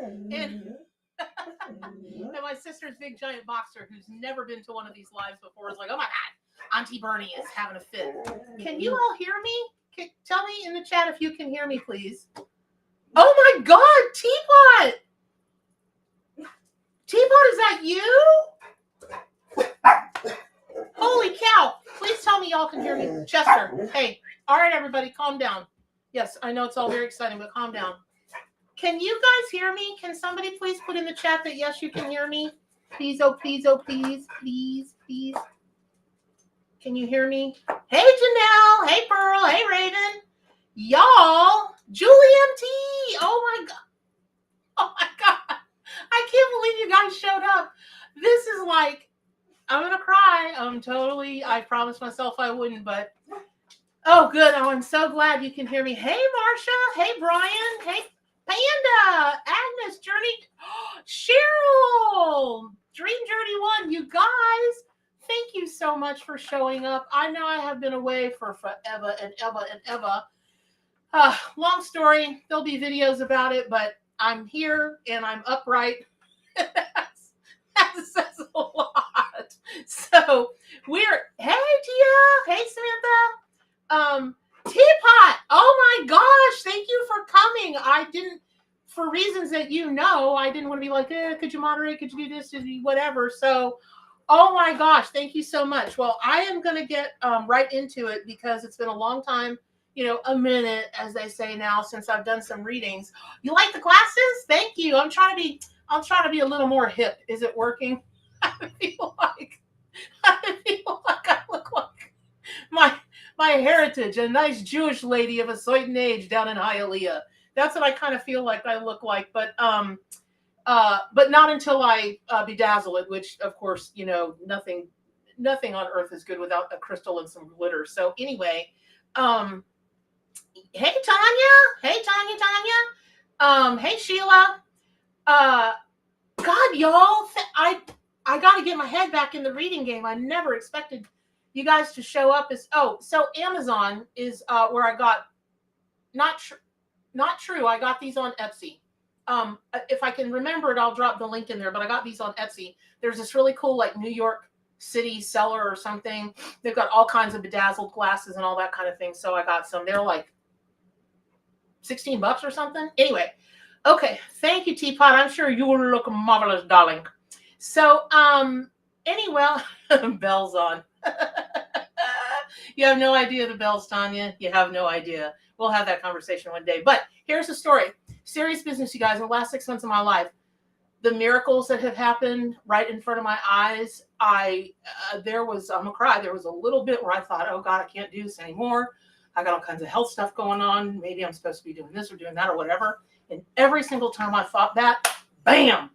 And, and my sister's big giant boxer, who's never been to one of these lives before, is like, oh my God, Auntie Bernie is having a fit. Can you all hear me? Tell me in the chat if you can hear me, please. Oh my God, Teapot! Teapot, is that you? Holy cow. Please tell me y'all can hear me. Chester, hey. All right, everybody, calm down. Yes, I know it's all very exciting, but calm down. Can you guys hear me? Can somebody please put in the chat that yes, you can hear me? Please, oh, please, oh, please, please, please. Can you hear me? Hey, Janelle. Hey, Pearl. Hey, Raven. Y'all. Julie MT. Oh, my God. Oh, my God. I can't believe you guys showed up. This is like, I'm going to cry. I promised myself I wouldn't, but oh, good. Oh, I'm so glad you can hear me. Hey, Marsha. Hey, Brian. Hey, Panda. Agnes, Journey. Cheryl. Dream Journey 1. You guys, thank you so much for showing up. I know I have been away for forever and ever and ever. Long story. There'll be videos about it, but I'm here and I'm upright. That says a lot. So hey Tia, hey Samantha, Teapot. Oh my gosh, thank you for coming. I didn't, for reasons that you know, I didn't want to be like, could you moderate? Could you do this? Whatever. So, oh my gosh, thank you so much. Well, I am going to get right into it because it's been a long time. A minute, as they say now, since I've done some readings. You like the glasses? Thank you. I'm trying to be a little more hip. Is it working? I feel like I look like my heritage, a nice Jewish lady of a certain age down in Hialeah. That's what I kind of feel like I look like, but not until I bedazzle it, which of course, nothing on earth is good without a crystal and some glitter. So anyway, hey Tanya, hey Sheila, God, y'all, I got to get my head back in the reading game. I never expected you guys to show up so Amazon is where I got, not true. I got these on Etsy. If I can remember it, I'll drop the link in there, but I got these on Etsy. There's this really cool, like, New York City seller or something. They've got all kinds of bedazzled glasses and all that kind of thing. So I got some. They're like $16 or something. Anyway, okay. Thank you, Teapot. I'm sure you will look marvelous, darling. So, anyway, bell's on. You have no idea the bells, Tanya. You have no idea. We'll have that conversation one day. But here's the story. Serious business, you guys. In the last 6 months of my life, the miracles that have happened right in front of my eyes, I'm gonna cry. There was a little bit where I thought, oh God, I can't do this anymore. I got all kinds of health stuff going on. Maybe I'm supposed to be doing this or doing that or whatever. And every single time I thought that, bam,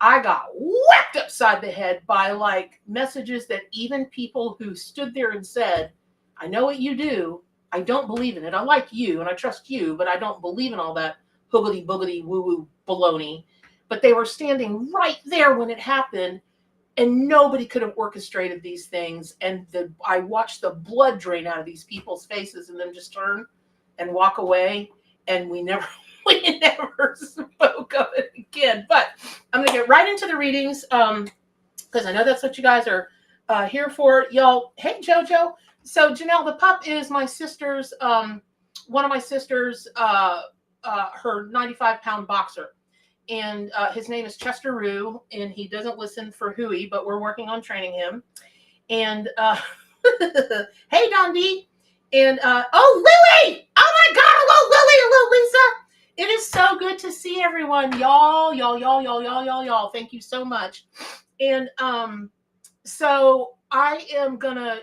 I got whacked upside the head by like messages that even people who stood there and said, I know what you do. I don't believe in it. I like you and I trust you, but I don't believe in all that hoogity boogity woo woo baloney. But they were standing right there when it happened, and nobody could have orchestrated these things. And I watched the blood drain out of these people's faces and then just turn and walk away. And we never spoke of it again. But I'm going to get right into the readings because I know that's what you guys are here for. Y'all, hey, JoJo. So Janelle, the pup is my sister's, one of my sister's, her 95-pound boxer. And his name is Arrrooo, and he doesn't listen for hooey, but we're working on training him. And hey, Dondi. And oh, Lily! Oh my God! Hello, Lily! Hello, Lisa! It is so good to see everyone, y'all. Thank you so much. And so I am gonna.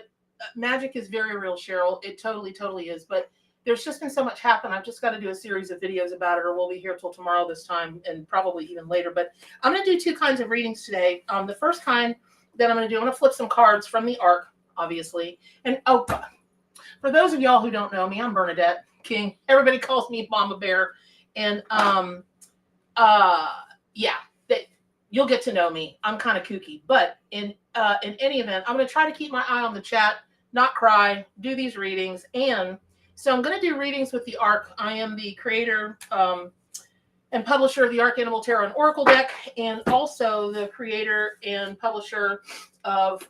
Magic is very real, Cheryl. It totally is. But there's just been so much happen. I've just got to do a series of videos about it, or we'll be here till tomorrow this time, and probably even later. But I'm going to do 2 kinds of readings today. The first kind that I'm going to flip some cards from the Ark, obviously. And oh, God. For those of y'all who don't know me, I'm Bernadette King. Everybody calls me Mama Bear. And yeah, you'll get to know me. I'm kind of kooky. But in any event, I'm going to try to keep my eye on the chat, not cry, do these readings. And so I'm going to do readings with the Ark. I am the creator and and publisher of the Arcanimal Tarot and Oracle deck, and also the creator and publisher of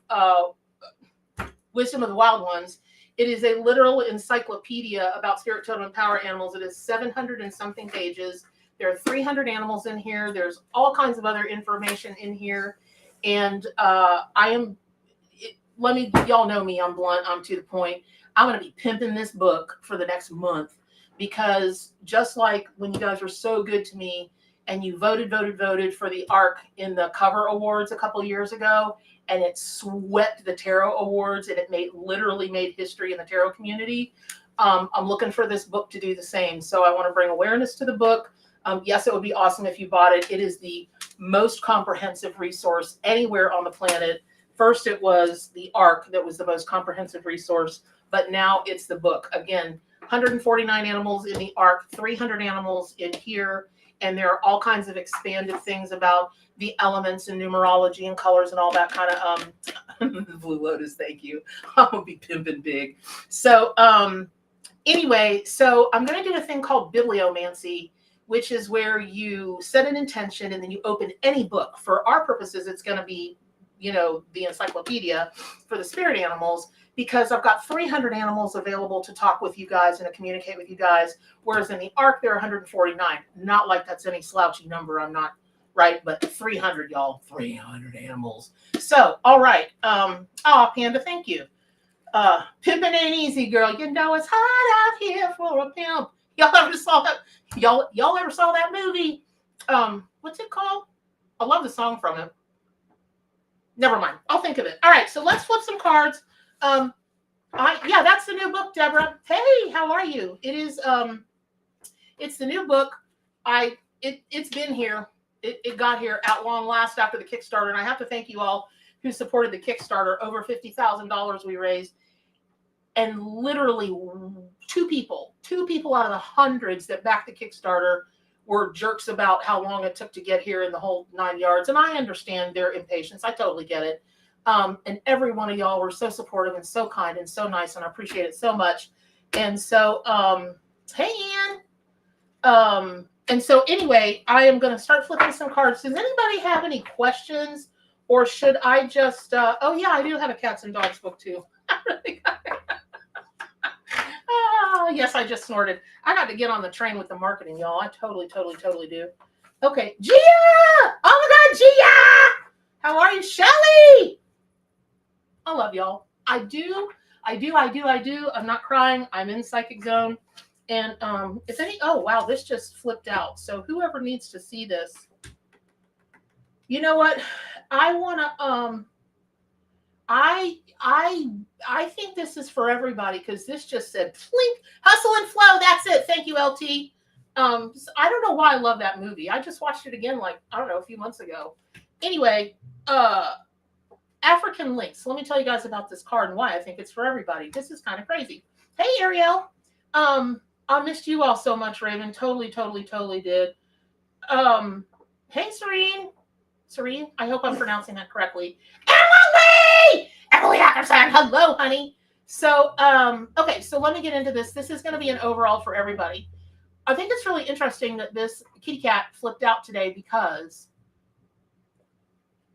Wisdom of the Wild Ones. It is a literal encyclopedia about spirit, totem, and power animals. It is 700 and something pages. There are 300 animals in here. There's all kinds of other information in here. And y'all know me, I'm blunt, I'm to the point. I'm going to be pimping this book for the next month, because just like when you guys were so good to me and you voted for the ARC in the cover awards a couple years ago, and it swept the tarot awards, and it literally made history in the tarot community. I'm looking for this book to do the same. So I want to bring awareness to the book. Yes, it would be awesome if you bought it. It is the most comprehensive resource anywhere on the planet. First, it was the ARC that was the most comprehensive resource, but now it's the book. Again, 149 animals in the ARC, 300 animals in here, and there are all kinds of expanded things about the elements and numerology and colors and all that kind of Blue Lotus, thank you. I'm gonna be pimping big. So anyway, so I'm gonna do a thing called bibliomancy, which is where you set an intention and then you open any book. For our purposes, it's gonna be, you know, the encyclopedia for the spirit animals, because I've got 300 animals available to talk with you guys and to communicate with you guys, whereas in the ARC there are 149. Not like that's any slouchy number, I'm not right, but 300, y'all, 300 animals. So, all right, Panda, thank you. Pimping ain't easy, girl. You know it's hot out here for a pimp. Y'all ever saw that? Y'all ever saw that movie? What's it called? I love the song from it. Never mind. I'll think of it. All right, so let's flip some cards. Yeah, that's the new book, Deborah. Hey, how are you? It is it's the new book. It's been here. It got here at long last after the Kickstarter, and I have to thank you all who supported the Kickstarter. Over $50,000 we raised, and literally two people out of the hundreds that backed the Kickstarter were jerks about how long it took to get here in the whole 9 yards. And I understand their impatience. I totally get it. And every one of y'all were so supportive and so kind and so nice, and I appreciate it so much. And so, hey, Ann. And so anyway, I am going to start flipping some cards. Does anybody have any questions, or should I just, oh yeah, I do have a cats and dogs book too. Yes, I just snorted. I got to get on the train with the marketing, y'all. I totally do. Okay, Gia! Oh my God, Gia! How are you, Shelly? I love y'all. I do. I'm not crying. I'm in psychic zone. And if any, oh wow, this just flipped out. So whoever needs to see this, you know what? I want to, I think this is for everybody, because this just said plink, hustle and flow. That's it. Thank you, LT. I don't know why I love that movie. I just watched it again, like, I don't know, a few months ago. Anyway, African links. Let me tell you guys about this card and why I think it's for everybody. This is kind of crazy. Hey, Ariel. I missed you all so much, Raven. Totally did. Hey, Serene. I hope I'm pronouncing that correctly. Emily Ackerson. Hello, honey. So, okay, so let me get into this. This is going to be an overall for everybody. I think it's really interesting that this kitty cat flipped out today, because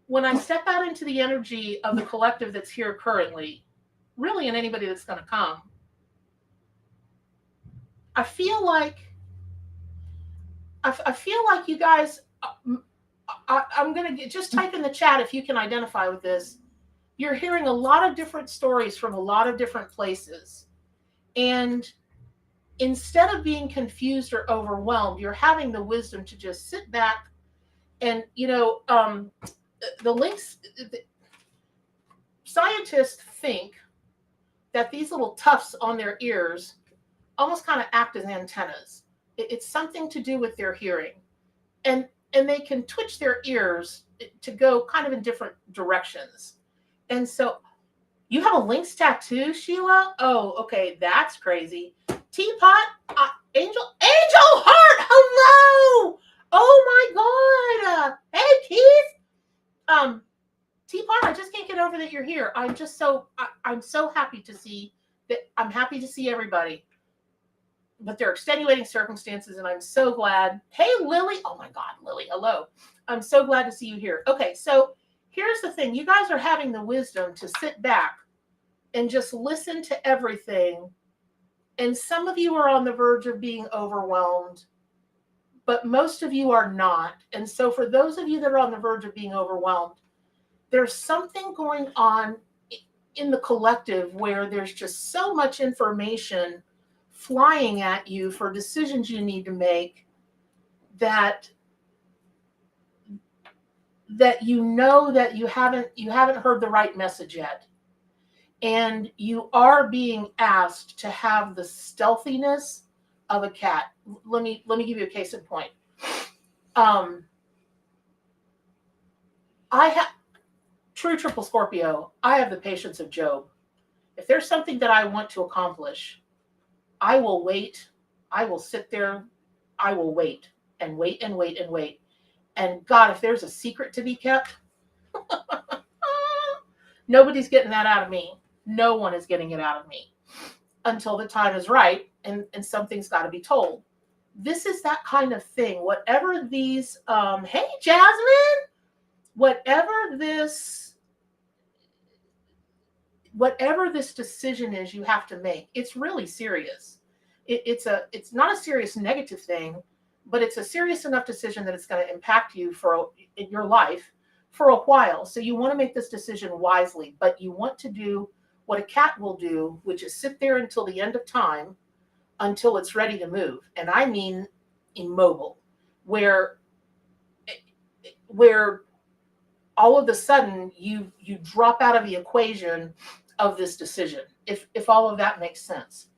when I step out into the energy of the collective that's here currently, really, and anybody that's going to come, I feel like you guys, I'm going to just type in the chat if you can identify with this. You're hearing a lot of different stories from a lot of different places. And instead of being confused or overwhelmed, you're having the wisdom to just sit back and, you know, the links, scientists think that these little tufts on their ears almost kind of act as antennas. It's something to do with their hearing. And they can twitch their ears to go kind of in different directions. And so you have a lynx tattoo, Sheila? Oh, okay, that's crazy. Teapot, Angel Heart, hello! Oh my God! Hey, Keith! Teapot, I just can't get over that you're here. I'm just so, I'm so happy to see that. I'm happy to see everybody. but there are extenuating circumstances, and I'm so glad. Hey, Lily. Oh my God, Lily. Hello. I'm so glad to see you here. Okay, so here's the thing. You guys are having the wisdom to sit back and just listen to everything. And some of you are on the verge of being overwhelmed, but most of you are not. And so for those of you that are on the verge of being overwhelmed, there's something going on in the collective where there's just so much information flying at you for decisions you need to make that you know that you haven't heard the right message yet. And you are being asked to have the stealthiness of a cat. Let me give you a case in point. I have true triple Scorpio. I have the patience of Job. If there's something that I want to accomplish, I will wait. I will sit there. I will wait and wait and wait and wait. And God, if there's a secret to be kept, nobody's getting that out of me. No one is getting it out of me until the time is right, and something's got to be told. This is that kind of thing. Whatever these, hey, Jasmine, whatever this decision is you have to make, it's really serious. It's not a serious negative thing, but it's a serious enough decision that it's going to impact you in your life for a while. So you want to make this decision wisely, but you want to do what a cat will do, which is sit there until the end of time, until it's ready to move. And I mean immobile, where all of a sudden you drop out of the equation of this decision, if all of that makes sense.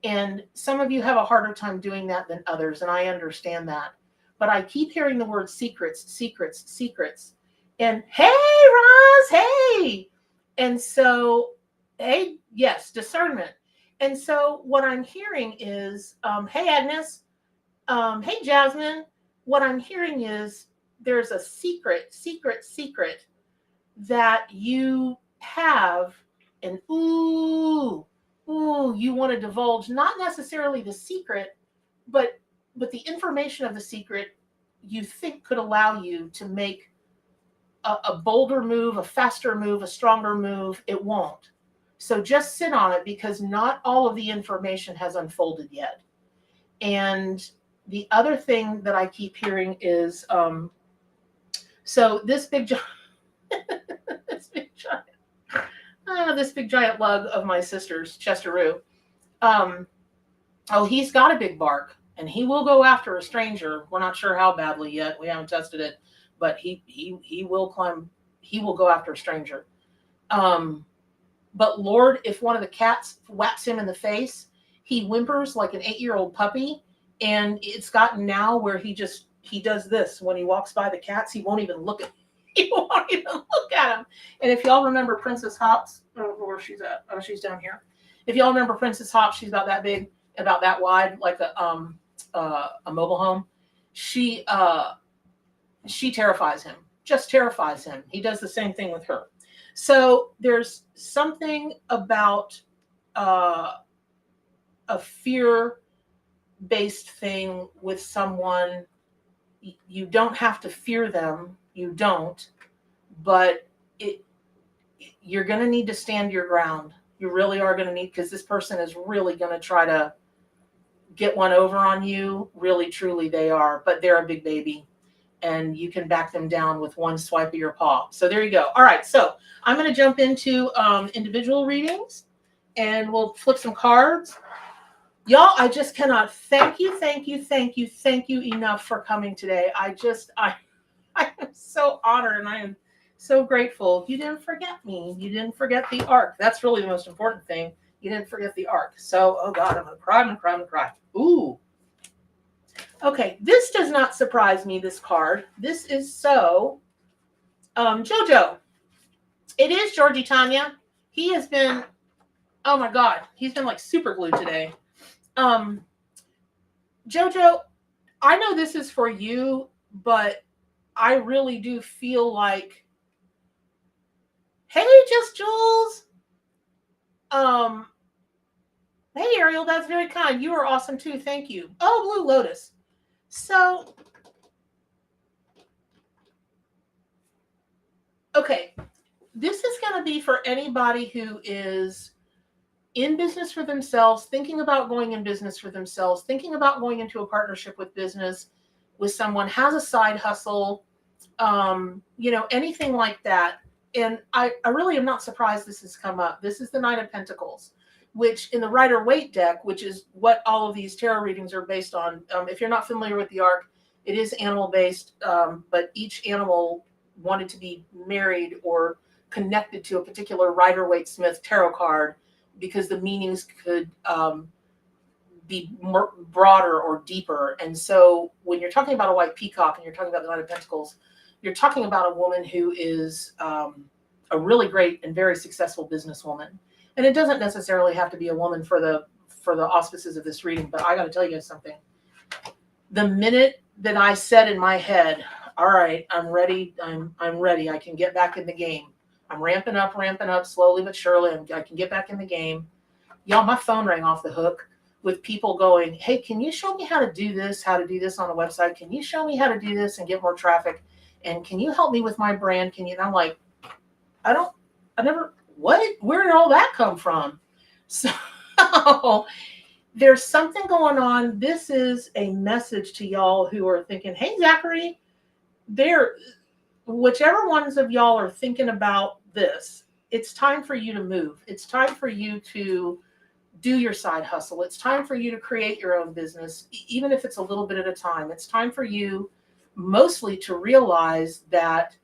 And some of you have a harder time doing that than others, and I understand that. But I keep hearing the word secrets, secrets, secrets. And hey, Roz, hey. And so, hey, yes, discernment. And so what I'm hearing is, hey, Agnes, hey, Jasmine, what I'm hearing is there's a secret that you have, and you want to divulge, not necessarily the secret, but the information of the secret you think could allow you to make a bolder move, a faster move, a stronger move. It won't. So just sit on it, because not all of the information has unfolded yet. And the other thing that I keep hearing is, so this big giant, this big giant lug of my sister's, Chesteroo, he's got a big bark, and he will go after a stranger. We're not sure how badly yet. We haven't tested it, but he will climb. He will go after a stranger. But Lord, if one of the cats whaps him in the face, he whimpers like an 8-year-old puppy. And it's gotten now where he does this when he walks by the cats. He won't even look at them. And if y'all remember Princess Hops, I don't know where she's at. Oh, she's down here. If y'all remember Princess Hops, she's about that big, about that wide, like a mobile home. She terrifies him. Just terrifies him. He does the same thing with her. So there's something about a fear-based thing with someone. You don't have to fear them. You don't. But you're going to need to stand your ground. You really are going to need, because this person is really going to try to get one over on you. Really, truly, they are. But they're a big baby. And you can back them down with one swipe of your paw. So there you go. All right. So I'm going to jump into individual readings, and we'll flip some cards. Y'all, I just cannot thank you enough for coming today. I am so honored, and I am so grateful. You didn't forget me. You didn't forget the arc. That's really the most important thing. You didn't forget the arc. So, oh God, I'm going to cry. Ooh. Okay, this does not surprise me, this card. This is so Jojo. It is Georgie Tanya. He has been, oh my God, he's been like super glued today. Jojo, I know this is for you, but I really do feel like, hey, Just Jules. Hey, Ariel, that's very kind. You are awesome too. Thank you. Oh, Blue Lotus. So, okay, this is going to be for anybody who is in business for themselves, thinking about going in business for themselves, thinking about going into a partnership with business with someone, has a side hustle, anything like that. And I really am not surprised this has come up. This is the Knight of Pentacles, which in the Rider-Waite deck, which is what all of these tarot readings are based on. If you're not familiar with the arc, it is animal-based, but each animal wanted to be married or connected to a particular Rider-Waite-Smith tarot card because the meanings could be more broader or deeper. And so when you're talking about a white peacock and you're talking about the Knight of Pentacles, you're talking about a woman who is a really great and very successful businesswoman. And it doesn't necessarily have to be a woman for the auspices of this reading, but I got to tell you guys something. The minute that I said in my head, all right, I'm ready. I'm ready. I can get back in the game. I'm ramping up slowly but surely. I can get back in the game. Y'all, my phone rang off the hook with people going, hey, can you show me how to do this on a website? Can you show me how to do this and get more traffic? And can you help me with my brand? And I'm like, where did all that come from? So there's something going on. This is a message to y'all who are thinking, hey, Zachary, whichever ones of y'all are thinking about this, it's time for you to move. It's time for you to do your side hustle. It's time for you to create your own business, even if it's a little bit at a time. It's time for you mostly to realize that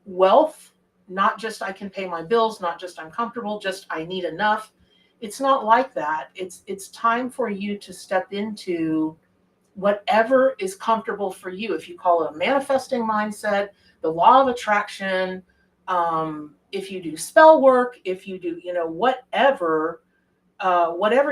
wealth, not just I can pay my bills, not just I'm comfortable, just I need enough. It's not like that. It's time for you to step into whatever is comfortable for you. If you call it a manifesting mindset, the law of attraction, if you do spell work, if you do, whatever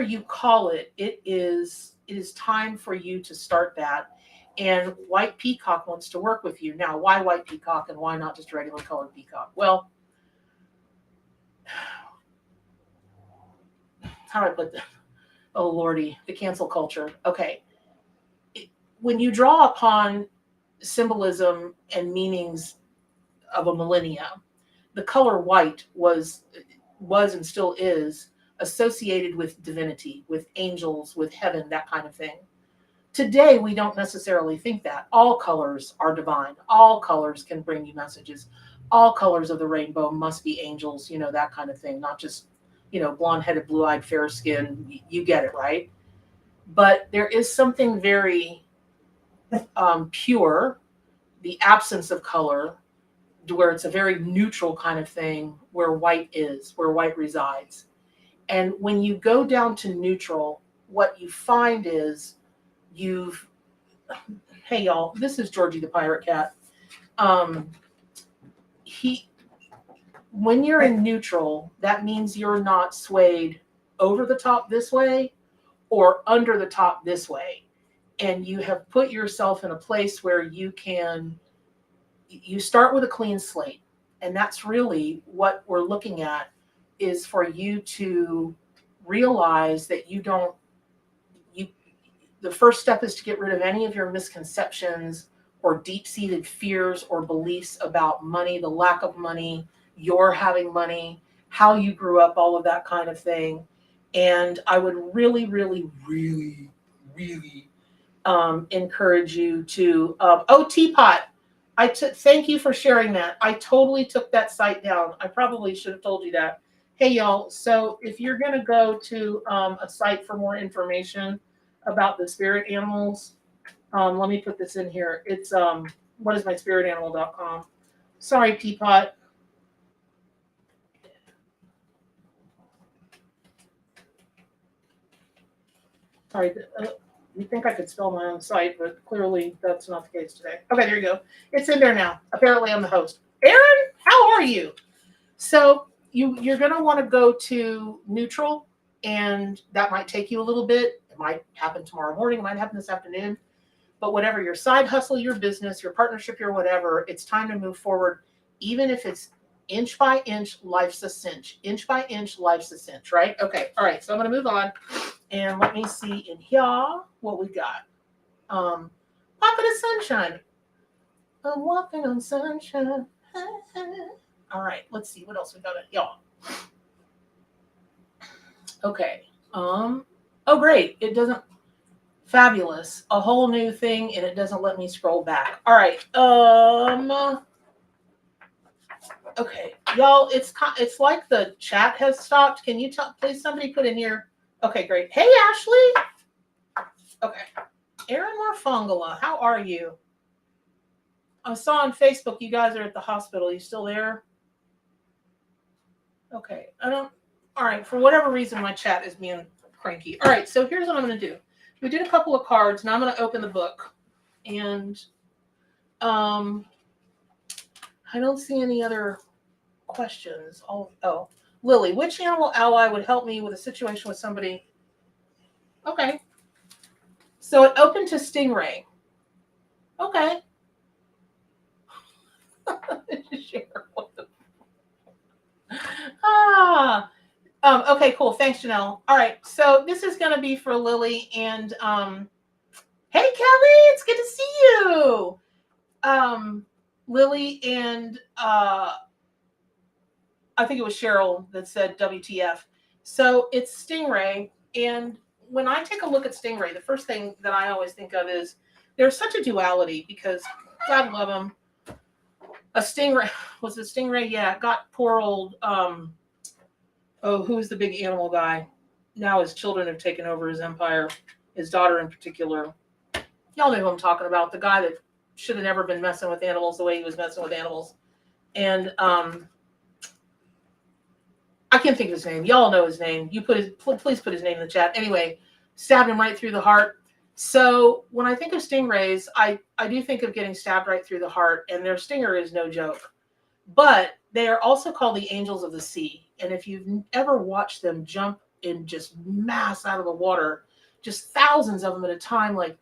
you call it, it is time for you to start that. And white peacock wants to work with you. Now, why white peacock and why not just regular colored peacock? Well, how do I put that? Oh, Lordy, the cancel culture. Okay. When you draw upon symbolism and meanings of a millennia, the color white was and still is associated with divinity, with angels, with heaven, that kind of thing. Today, we don't necessarily think that. All colors are divine. All colors can bring you messages. All colors of the rainbow must be angels, that kind of thing. Not just, blonde-headed, blue-eyed, fair skin. You get it, right? But there is something very pure, the absence of color, where it's a very neutral kind of thing, where white resides. And when you go down to neutral, what you find is hey y'all, this is Georgie the Pirate Cat. When you're in neutral, that means you're not swayed over the top this way or under the top this way. And you have put yourself in a place where you start with a clean slate. And that's really what we're looking at, is for you to realize that the first step is to get rid of any of your misconceptions or deep-seated fears or beliefs about money, the lack of money, your having money, how you grew up, all of that kind of thing. And I would really, really, really, really encourage you to, Teapot, thank you for sharing that. I totally took that site down. I probably should have told you that. Hey, y'all. So if you're going to go to a site for more information about the spirit animals, let me put this in here. It's whatismyspiritanimal.com. Sorry, Teapot. Sorry. You think I could spell my own site, but clearly that's not the case today. Okay, there you go. It's in there now. Apparently I'm the host. Aaron, how are you? So you're going to want to go to neutral, and that might take you a little bit. It might happen tomorrow morning. It might happen this afternoon. But whatever your side hustle, your business, your partnership, your whatever, it's time to move forward, even if it's Inch by inch, life's a cinch. Inch by inch, life's a cinch, right? Okay, all right, so I'm going to move on. And let me see in here what we got. Pocket of sunshine. I'm walking on sunshine. All right, let's see what else we got. Y'all. Okay. Oh, great. It doesn't. Fabulous. A whole new thing, and it doesn't let me scroll back. All right. Okay, y'all. It's like the chat has stopped. Can you please somebody put in here? Okay, great. Hey, Ashley. Okay. Erin Morfongala, how are you? I saw on Facebook you guys are at the hospital. Are you still there? Okay. All right. For whatever reason, my chat is being cranky. All right. So here's what I'm going to do. We did a couple of cards. Now I'm going to open the book. And I don't see any other questions. Oh, Lily, which animal ally would help me with a situation with somebody? Okay. So it opened to Stingray. Okay. Okay, cool. Thanks, Janelle. All right, so this is going to be for Lily and hey, Kelly, it's good to see you. Lily and I think it was Cheryl that said WTF. So it's Stingray, and when I take a look at Stingray, the first thing that I always think of is there's such a duality because God love him. A Stingray, was it Stingray? Yeah, got poor old, who's the big animal guy? Now his children have taken over his empire, his daughter in particular. Y'all know who I'm talking about, the guy that should have never been messing with animals the way he was messing with animals. And I can't think of his name. Y'all know his name. Please put his name in the chat. Anyway, stabbed him right through the heart. So when I think of stingrays, I do think of getting stabbed right through the heart, and their stinger is no joke. But they are also called the angels of the sea. And if you've ever watched them jump in just mass out of the water, just thousands of them at a time, like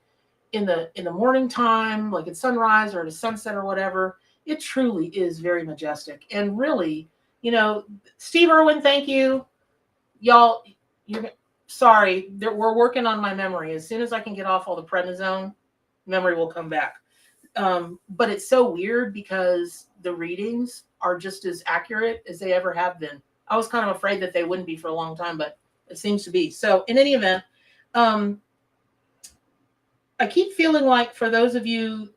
in the morning time, like at sunrise or at sunset or whatever, it truly is very majestic. And really, Steve Irwin, thank you. Y'all, sorry, we're working on my memory. As soon as I can get off all the prednisone, memory will come back. But it's so weird because the readings are just as accurate as they ever have been. I was kind of afraid that they wouldn't be for a long time, but it seems to be. So in any event, I keep feeling like for those of you,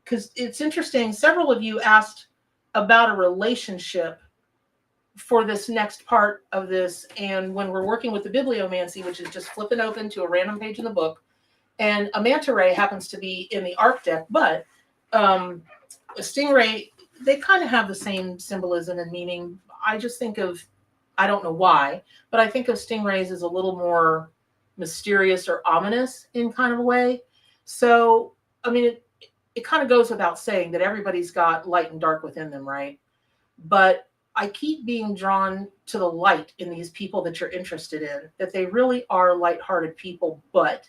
because it's interesting, several of you asked about a relationship for this next part of this. And when we're working with the bibliomancy, which is just flipping open to a random page in the book, and a manta ray happens to be in the arc deck, but a stingray, they kind of have the same symbolism and meaning. I just think of, I don't know why, but I think of stingrays as a little more mysterious or ominous in kind of a way. So, I mean, it kind of goes without saying that everybody's got light and dark within them, right? But I keep being drawn to the light in these people that you're interested in, that they really are lighthearted people, but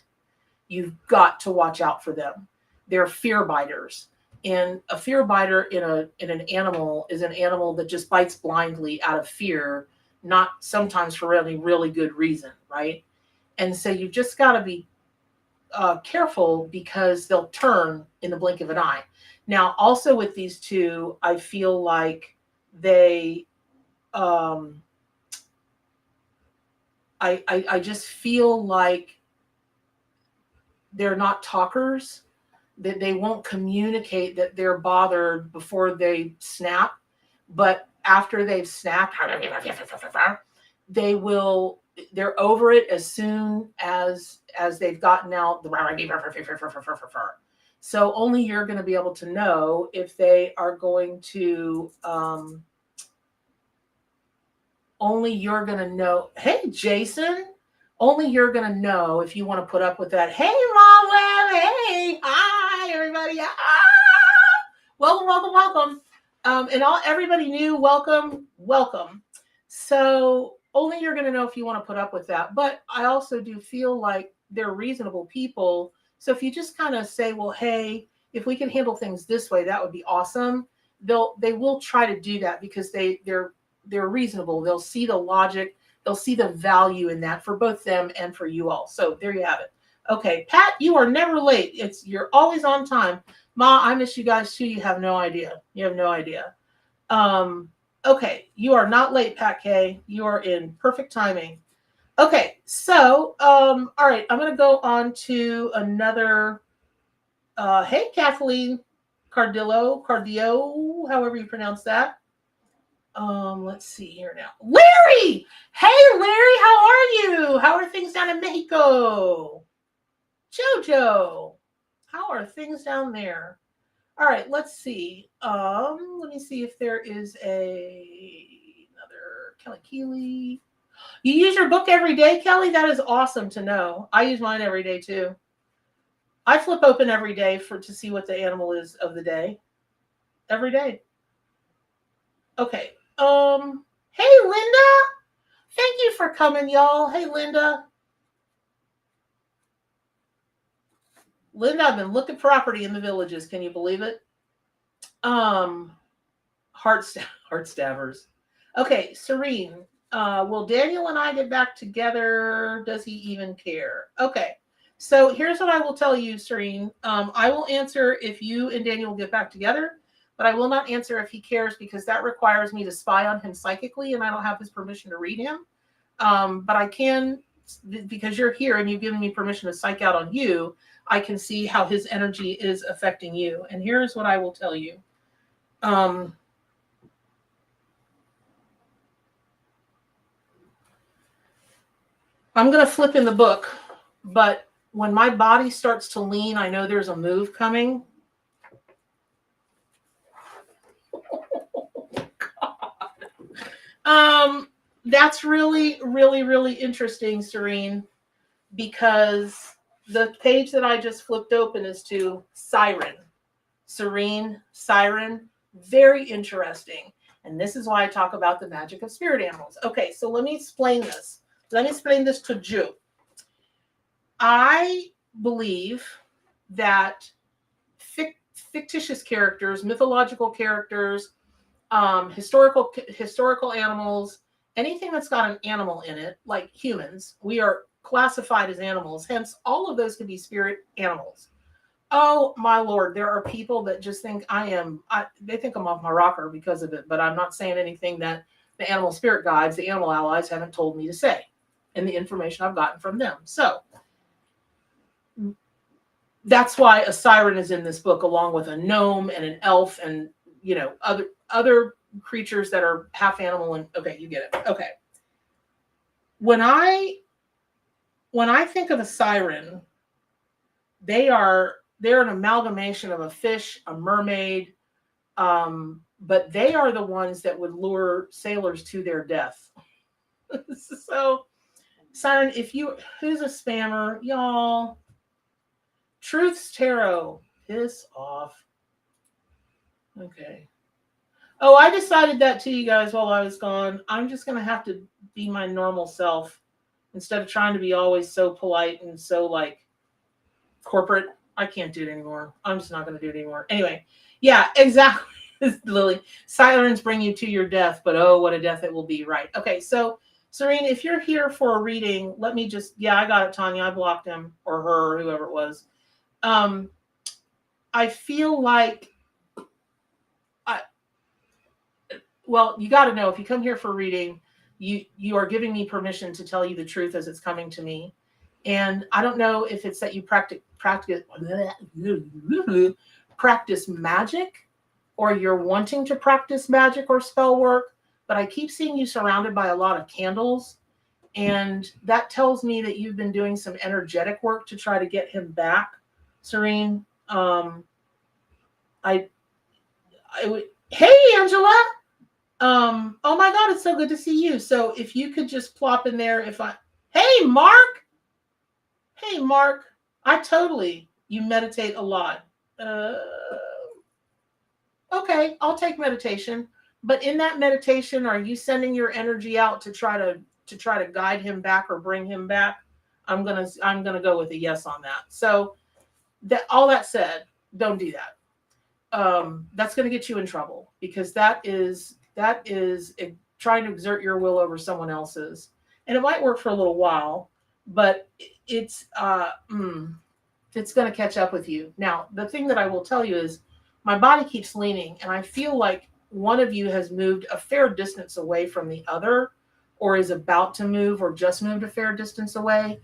you've got to watch out for them. They're fear biters. And a fear biter in an animal is an animal that just bites blindly out of fear, not sometimes for really, really good reason, right? And so you've just got to be careful because they'll turn in the blink of an eye. Now, also with these two, I feel like they, I just feel like they're not talkers, that they won't communicate that they're bothered before they snap, but after they've snapped, they're over it as soon as they've gotten out the. So only you're going to be able to know if they are going to, only you're going to know. Hey, Jason, only you're going to know if you want to put up with that. Hey, Mom, hey, hi, everybody. Welcome. And everybody new, welcome. So only you're going to know if you want to put up with that. But I also do feel like they're reasonable people. So if you just kind of say, well, hey, if we can handle things this way, that would be awesome. they will try to do that because they're reasonable. They'll see the logic. They'll see the value in that for both them and for you all. So there you have it. Okay, Pat, you are never late. You're always on time. Ma, I miss you guys too. You have no idea. You have no idea. Okay, you are not late, Pat K. You are in perfect timing. Okay, so all right, I'm gonna go on to another. Hey, Kathleen Cardillo, however you pronounce that. Let's see here now. Larry! Hey, Larry, how are you? How are things down in Mexico? Jojo, how are things down there? All right, let's see. Let me see if there is another Kelly Keeley. You use your book every day, Kelly? That is awesome to know. I use mine every day too. I flip open every day to see what the animal is of the day. Every day. Okay. Hey, Linda. Thank you for coming, y'all. Hey, Linda. Linda, I've been looking property in the villages. Can you believe it? Heartstabbers. Okay, Serene. Will Daniel and I get back together? Does he even care? Okay. So here's what I will tell you, Serene. I will answer if you and Daniel will get back together, but I will not answer if he cares because that requires me to spy on him psychically, and I don't have his permission to read him. But I can, because you're here and you've given me permission to psych out on you, I can see how his energy is affecting you. And here's what I will tell you. I'm going to flip in the book, but when my body starts to lean, I know there's a move coming. God. That's really, really, really interesting, Serene, because the page that I just flipped open is to Siren. Serene, Siren, very interesting. And this is why I talk about the magic of spirit animals. Okay, so let me explain this. Let me explain this to you. I believe that fictitious characters, mythological characters, historical animals, anything that's got an animal in it, like humans, we are classified as animals. Hence, all of those could be spirit animals. Oh my Lord, there are people that just think they think I'm off my rocker because of it, but I'm not saying anything that the animal spirit guides, the animal allies haven't told me to say, and the information I've gotten from them. So that's why a siren is in this book, along with a gnome and an elf and, you know, other creatures that are half animal. And okay, you get it. Okay. When I think of a siren, they're an amalgamation of a fish, a mermaid, but they are the ones that would lure sailors to their death. So, Siren, who's a spammer, y'all? Truth's Tarot, piss off. Okay. Oh, I decided that too, you guys, while I was gone. I'm just going to have to be my normal self instead of trying to be always so polite and so like corporate. I can't do it anymore. I'm just not going to do it anymore. Anyway, yeah, exactly. Lily, sirens bring you to your death, but oh, what a death it will be, right? Okay, so Serene, if you're here for a reading, let me just, yeah, I got it, Tanya. I blocked him or her, or whoever it was. I feel like, well, you got to know, if you come here for a reading, you are giving me permission to tell you the truth as it's coming to me. And I don't know if it's that you practice magic, or you're wanting to practice magic or spell work, but I keep seeing you surrounded by a lot of candles. And that tells me that you've been doing some energetic work to try to get him back, Serene. Hey, Angela. Oh my God, it's so good to see you. So if you could just plop in there, hey, Mark. Hey, Mark. You meditate a lot. Okay, I'll take meditation. But in that meditation, are you sending your energy out to try to guide him back or bring him back? I'm gonna go with a yes on that. So all that said, don't do that. that's going to get you in trouble, because that is trying to exert your will over someone else's, and it might work for a little while, but it's going to catch up with you. Now, the thing that I will tell you is my body keeps leaning, and I feel like one of you has moved a fair distance away from the other, or is about to move, or just moved a fair distance away.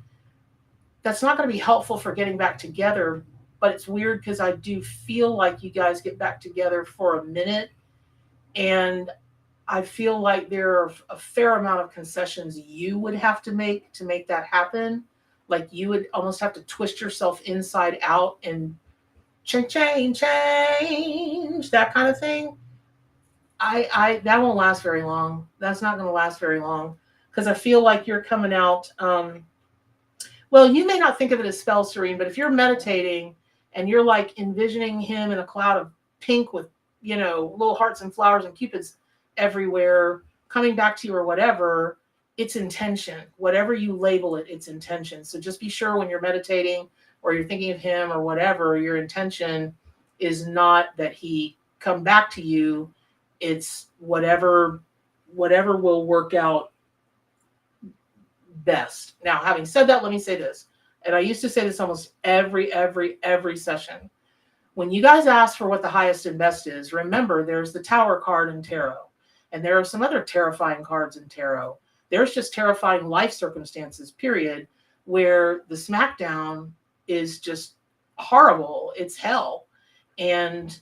That's not going to be helpful for getting back together, but it's weird because I do feel like you guys get back together for a minute, and I feel like there are a fair amount of concessions you would have to make that happen. Like you would almost have to twist yourself inside out and change, that kind of thing. I that won't last very long. That's not going to last very long, because I feel like you're coming out. Well, you may not think of it as spell, Serene, but if you're meditating and you're like envisioning him in a cloud of pink with, little hearts and flowers and cupids everywhere coming back to you or whatever, it's intention. Whatever you label it, it's intention. So just be sure when you're meditating or you're thinking of him or whatever, your intention is not that he come back to you. It's whatever will work out best. Now, having said that, let me say this, and I used to say this almost every session. When you guys ask for what the highest and best is, remember there's the Tower card in tarot, and there are some other terrifying cards in tarot. There's just terrifying life circumstances, period, where the smackdown is just horrible. It's hell. And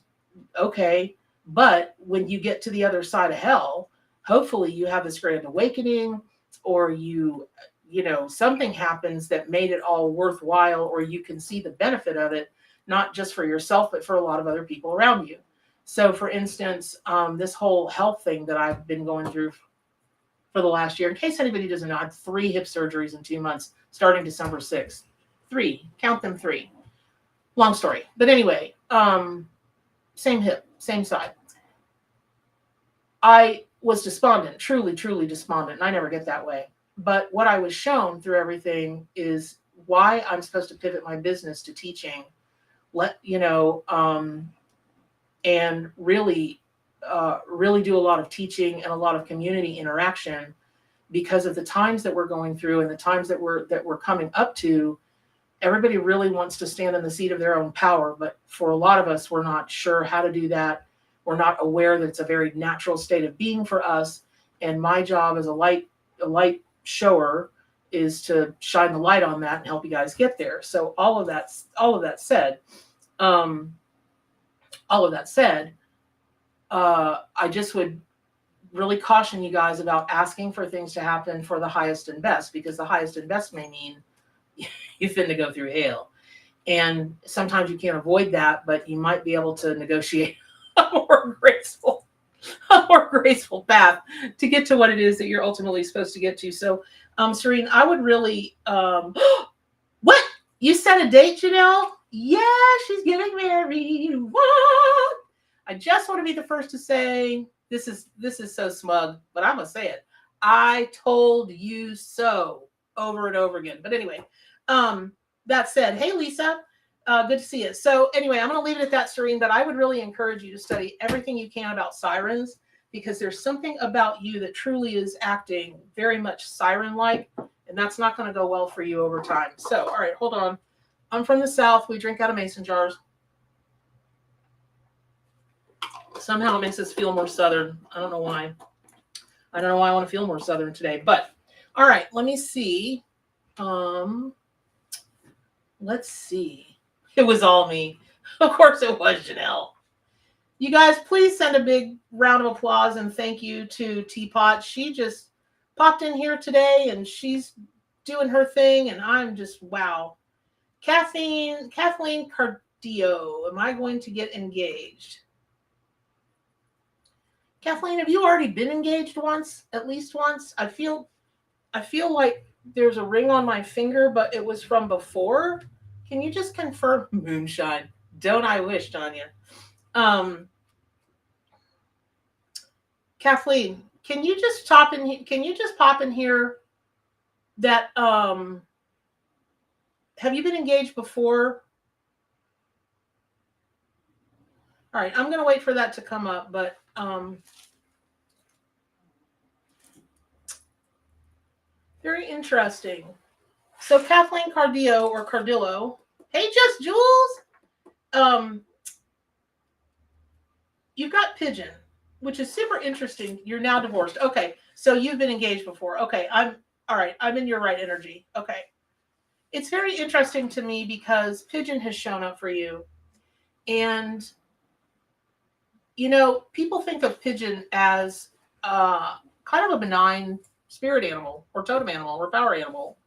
okay, but when you get to the other side of hell, hopefully you have this grand awakening, or something happens that made it all worthwhile, or you can see the benefit of it, not just for yourself, but for a lot of other people around you. So for instance, this whole health thing that I've been going through for the last year, in case anybody doesn't know, I had 3 hip surgeries in 2 months, starting December 6th. 3, count them 3. Long story. But anyway, same hip, same side. I was despondent, truly despondent, and I never get that way. But what I was shown through everything is why I'm supposed to pivot my business to teaching, and really do a lot of teaching and a lot of community interaction, because of the times that we're going through and the times that we're coming up to. Everybody really wants to stand in the seat of their own power, but for a lot of us, we're not sure how to do that. We're not aware that it's a very natural state of being for us. And my job as a light shower is to shine the light on that and help you guys get there. So all of that said, I just would really caution you guys about asking for things to happen for the highest and best, because the highest and best may mean you're finna go through hell. And sometimes you can't avoid that, but you might be able to negotiate a more graceful path to get to what it is that you're ultimately supposed to get to. So, Serene, I would really, what? You set a date, Janelle? Yeah, she's getting married. What? I just want to be the first to say, this is so smug, but I'm going to say it. I told you so, over and over again. But anyway, that said, hey, Lisa, good to see you. So anyway, I'm going to leave it at that, Serene, but I would really encourage you to study everything you can about sirens, because there's something about you that truly is acting very much siren-like, and that's not going to go well for you over time. So, all right, hold on. I'm from the South. We drink out of mason jars. Somehow it makes us feel more Southern. I don't know why. I don't know why I want to feel more Southern today, but all right, let me see. Let's see. It was all me. Of course it was, Janelle. You guys, please send a big round of applause and thank you to Teapot. She just popped in here today and she's doing her thing, and I'm just, wow. Kathleen Cardio, am I going to get engaged? Kathleen, have you already been engaged once? At least once? I feel like there's a ring on my finger, but it was from before. Can you just confirm? Moonshine. Don't I wish, Tanya? Kathleen, can you just pop in here that have you been engaged before? All right, I'm going to wait for that to come up, but very interesting. So Kathleen Cardillo or Cardillo, hey, Just Jules, you've got Pigeon, which is super interesting. You're now divorced. Okay, so you've been engaged before. Okay, all right. I'm in your right energy. Okay, it's very interesting to me because Pigeon has shown up for you, and people think of Pigeon as kind of a benign spirit animal or totem animal or power animal,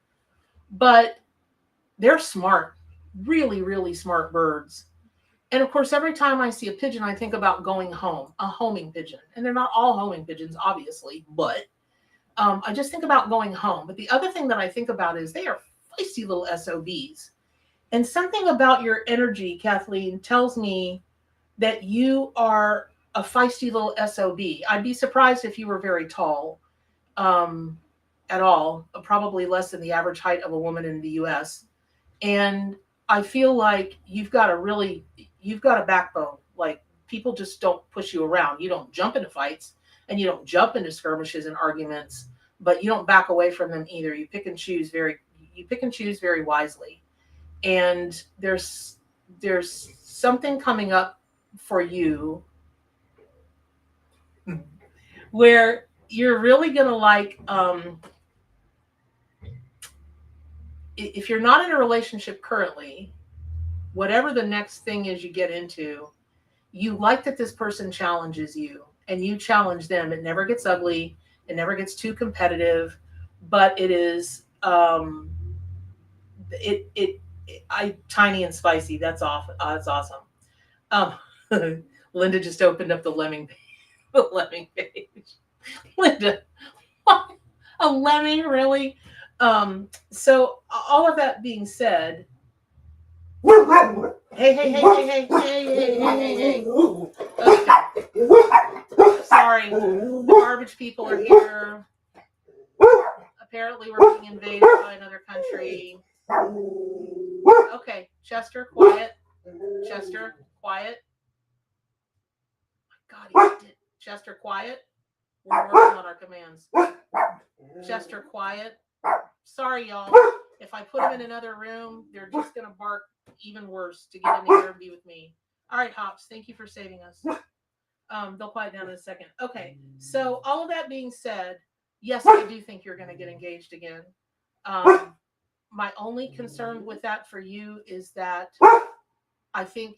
but they're smart, really, really smart birds. And of course, every time I see a pigeon, I think about going home, a homing pigeon. And they're not all homing pigeons, obviously, but I just think about going home. But the other thing that I think about is they are feisty little SOBs. And something about your energy, Kathleen, tells me that you are a feisty little SOB. I'd be surprised if you were very tall at all, probably less than the average height of a woman in the US. And I feel like you've got a backbone. Like, people just don't push you around. You don't jump into fights and you don't jump into skirmishes and arguments, but you don't back away from them either. You pick and choose very wisely. And there's something coming up for you where you're really going to like, if you're not in a relationship currently, whatever the next thing is you get into, you like that this person challenges you and you challenge them. It never gets ugly. It never gets too competitive, but it is, tiny and spicy. That's awesome. That's awesome. Linda just opened up the lemming page. Linda, what? A lemming, really? So all of that being said, hey. Okay. Sorry, the garbage people are here. Apparently we're being invaded by another country. Okay, Chester, quiet. Chester, quiet. My God, he did. Chester, quiet. We're working on our commands. Chester, quiet. Sorry, y'all. If I put them in another room, they're just going to bark even worse to get in here and be with me. All right, Hops, thank you for saving us. They'll quiet down in a second. Okay, so all of that being said, yes, I do think you're going to get engaged again. My only concern with that for you is that I think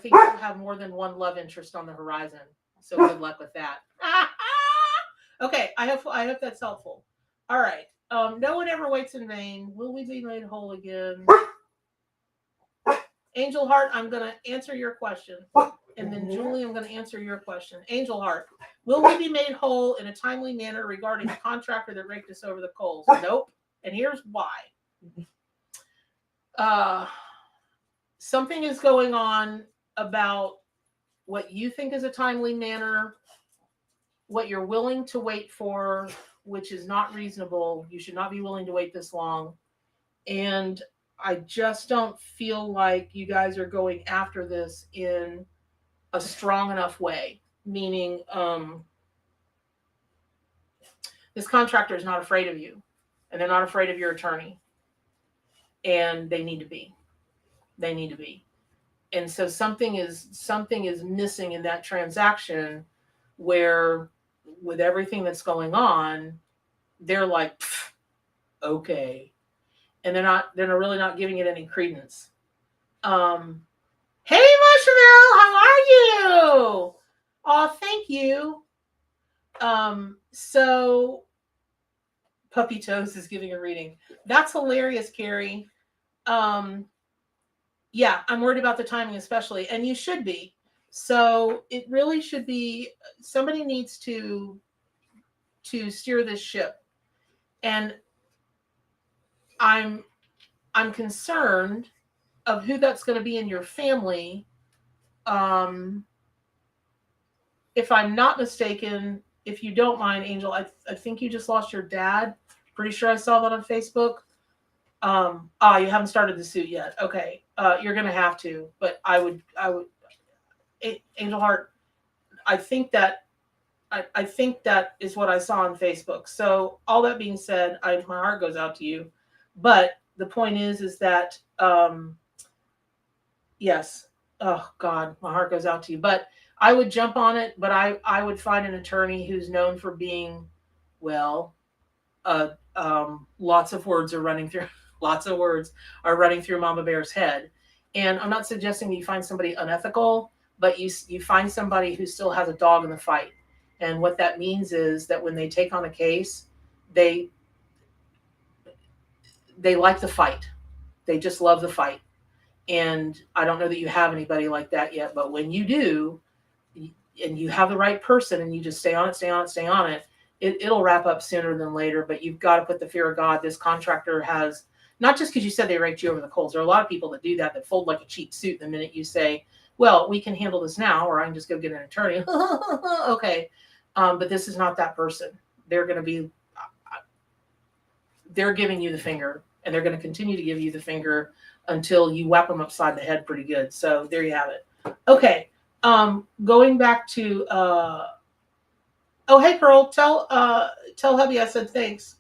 you have more than one love interest on the horizon. So good luck with that. Okay, I hope that's helpful. All right. No one ever waits in vain. Will we be made whole again? Angel Heart, I'm going to answer your question. And then Julie, I'm going to answer your question. Angel Heart, will we be made whole in a timely manner regarding the contractor that raked us over the coals? Nope. And here's why. Something is going on about what you think is a timely manner, what you're willing to wait for, which is not reasonable. You should not be willing to wait this long. And I just don't feel like you guys are going after this in a strong enough way. Meaning, this contractor is not afraid of you, and they're not afraid of your attorney. And they need to be. They need to be. And so something is missing in that transaction where, with everything that's going on, they're like, okay. And they're really not giving it any credence. Hey, Marshmallow, how are you? Oh, thank you. So Puppy Toes is giving a reading. That's hilarious, Carrie. Yeah, I'm worried about the timing especially, and you should be. So it really should be, somebody needs to steer this ship. And I'm concerned of who that's going to be in your family. If I'm not mistaken, if you don't mind, Angel, I think you just lost your dad. Pretty sure I saw that on Facebook. You haven't started the suit yet. Okay. You're going to have to, but I would, Angel Heart, I think that is what I saw on Facebook. So all that being said, my heart goes out to you. But the point is that yes, oh God, my heart goes out to you. But I would jump on it. But I would find an attorney who's known for being, well, lots of words are running through Mama Bear's head. And I'm not suggesting you find somebody unethical, but you find somebody who still has a dog in the fight. And what that means is that when they take on a case, they like the fight. They just love the fight. And I don't know that you have anybody like that yet, but when you do, and you have the right person and you just stay on it, it'll wrap up sooner than later. But you've got to put the fear of God. This contractor has, not just because you said they raked you over the coals. There are a lot of people that do that fold like a cheap suit the minute you say, well, we can handle this now, or I can just go get an attorney. Okay. But this is not that person. They're giving you the finger, and they're going to continue to give you the finger until you whap them upside the head pretty good. So there you have it. Okay. Going back to, oh, hey, Pearl, tell hubby I said thanks.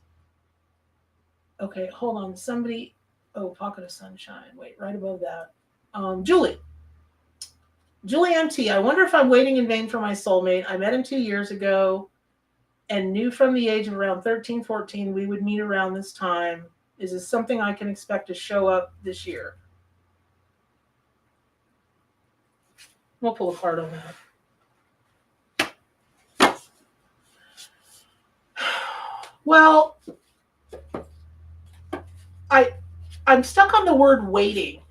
Okay, hold on. Somebody, Pocket of Sunshine. Wait, right above that. Julie MT, I wonder if I'm waiting in vain for my soulmate. I met him 2 years ago and knew from the age of around 13, 14, we would meet around this time. Is this something I can expect to show up this year? We'll pull a card on that. Well, I'm stuck on the word waiting.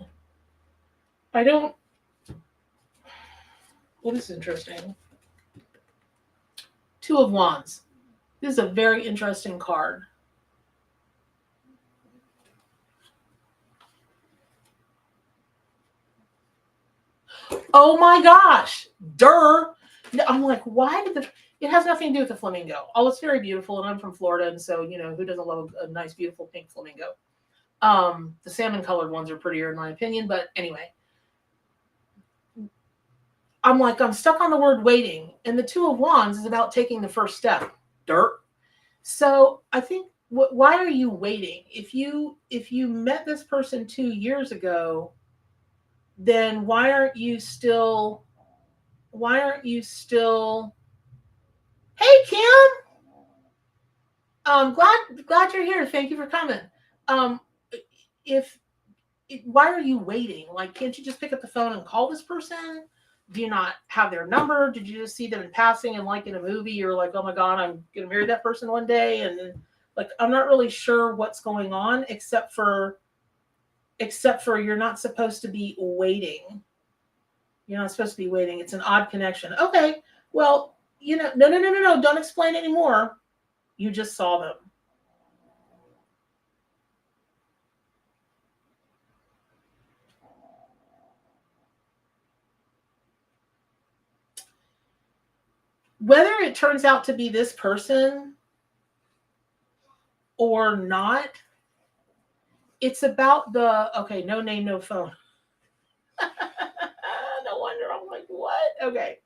Well, this is interesting. Two of Wands. This is a very interesting card. Oh my gosh. I'm like, why did it has nothing to do with the flamingo. Oh, it's very beautiful. And I'm from Florida. And so, who doesn't love a nice, beautiful pink flamingo? The salmon colored ones are prettier in my opinion. But anyway, I'm stuck on the word waiting. And the Two of Wands is about taking the first step. So I think, why are you waiting? If you met this person 2 years ago, then why aren't you still, hey, Kim, glad you're here. Thank you for coming. Why are you waiting? Can't you just pick up the phone and call this person? Do you not have their number? Did you just see them in passing and in a movie, you're like, oh my God, I'm going to marry that person one day. And I'm not really sure what's going on except for you're not supposed to be waiting. You're not supposed to be waiting. It's an odd connection. Okay. Well, no. Don't explain anymore. You just saw them. Whether it turns out to be this person or not, it's about no name, no phone. No wonder. I'm like, what? Okay.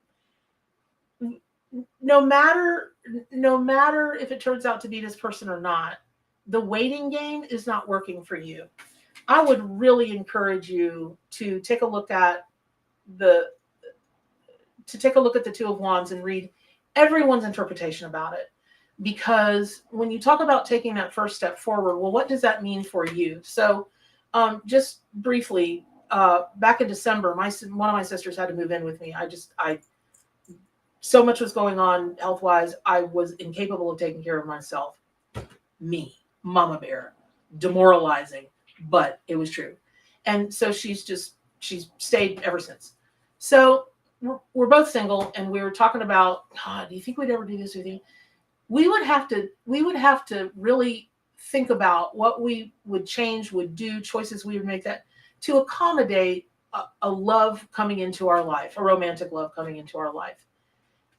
No matter if it turns out to be this person or not, the waiting game is not working for you. I would really encourage you to take a look at the Two of Wands and read everyone's interpretation about it. Because when you talk about taking that first step forward, well, what does that mean for you? So just briefly, back in December, one of my sisters had to move in with me. So much was going on health-wise, I was incapable of taking care of myself. Me, Mama Bear, demoralizing, but it was true. And so she's stayed ever since. So we're both single, and we were talking about, God, do you think we'd ever do this with you? We would have to really think about what we would change, would do, choices we would make that to accommodate a love coming into our life, a romantic love coming into our life.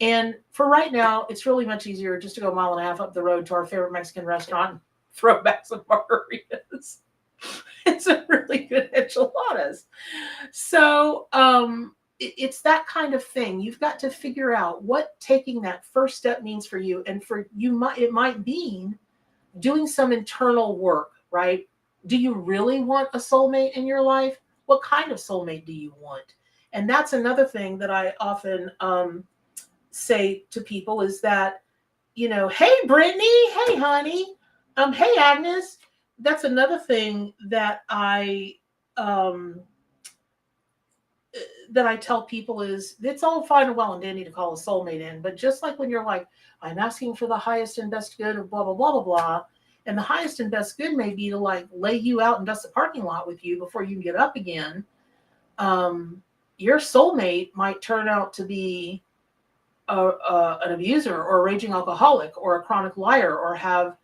And for right now, it's really much easier just to go a mile and a half up the road to our favorite Mexican restaurant and throw back some margaritas. It's a really good enchiladas. So it's that kind of thing. You've got to figure out what taking that first step means for you. And for you, it might mean doing some internal work, right? Do you really want a soulmate in your life? What kind of soulmate do you want? And that's another thing that I often say to people is that, hey, Brittany, hey, honey, hey, Agnes. That's another thing that I tell people is it's all fine and well and dandy to call a soulmate in, but just like when you're like, I'm asking for the highest and best good of blah, blah, blah, blah, blah. And the highest and best good may be to like lay you out and dust the parking lot with you before you can get up again. Your soulmate might turn out to be an abuser or a raging alcoholic or a chronic liar or have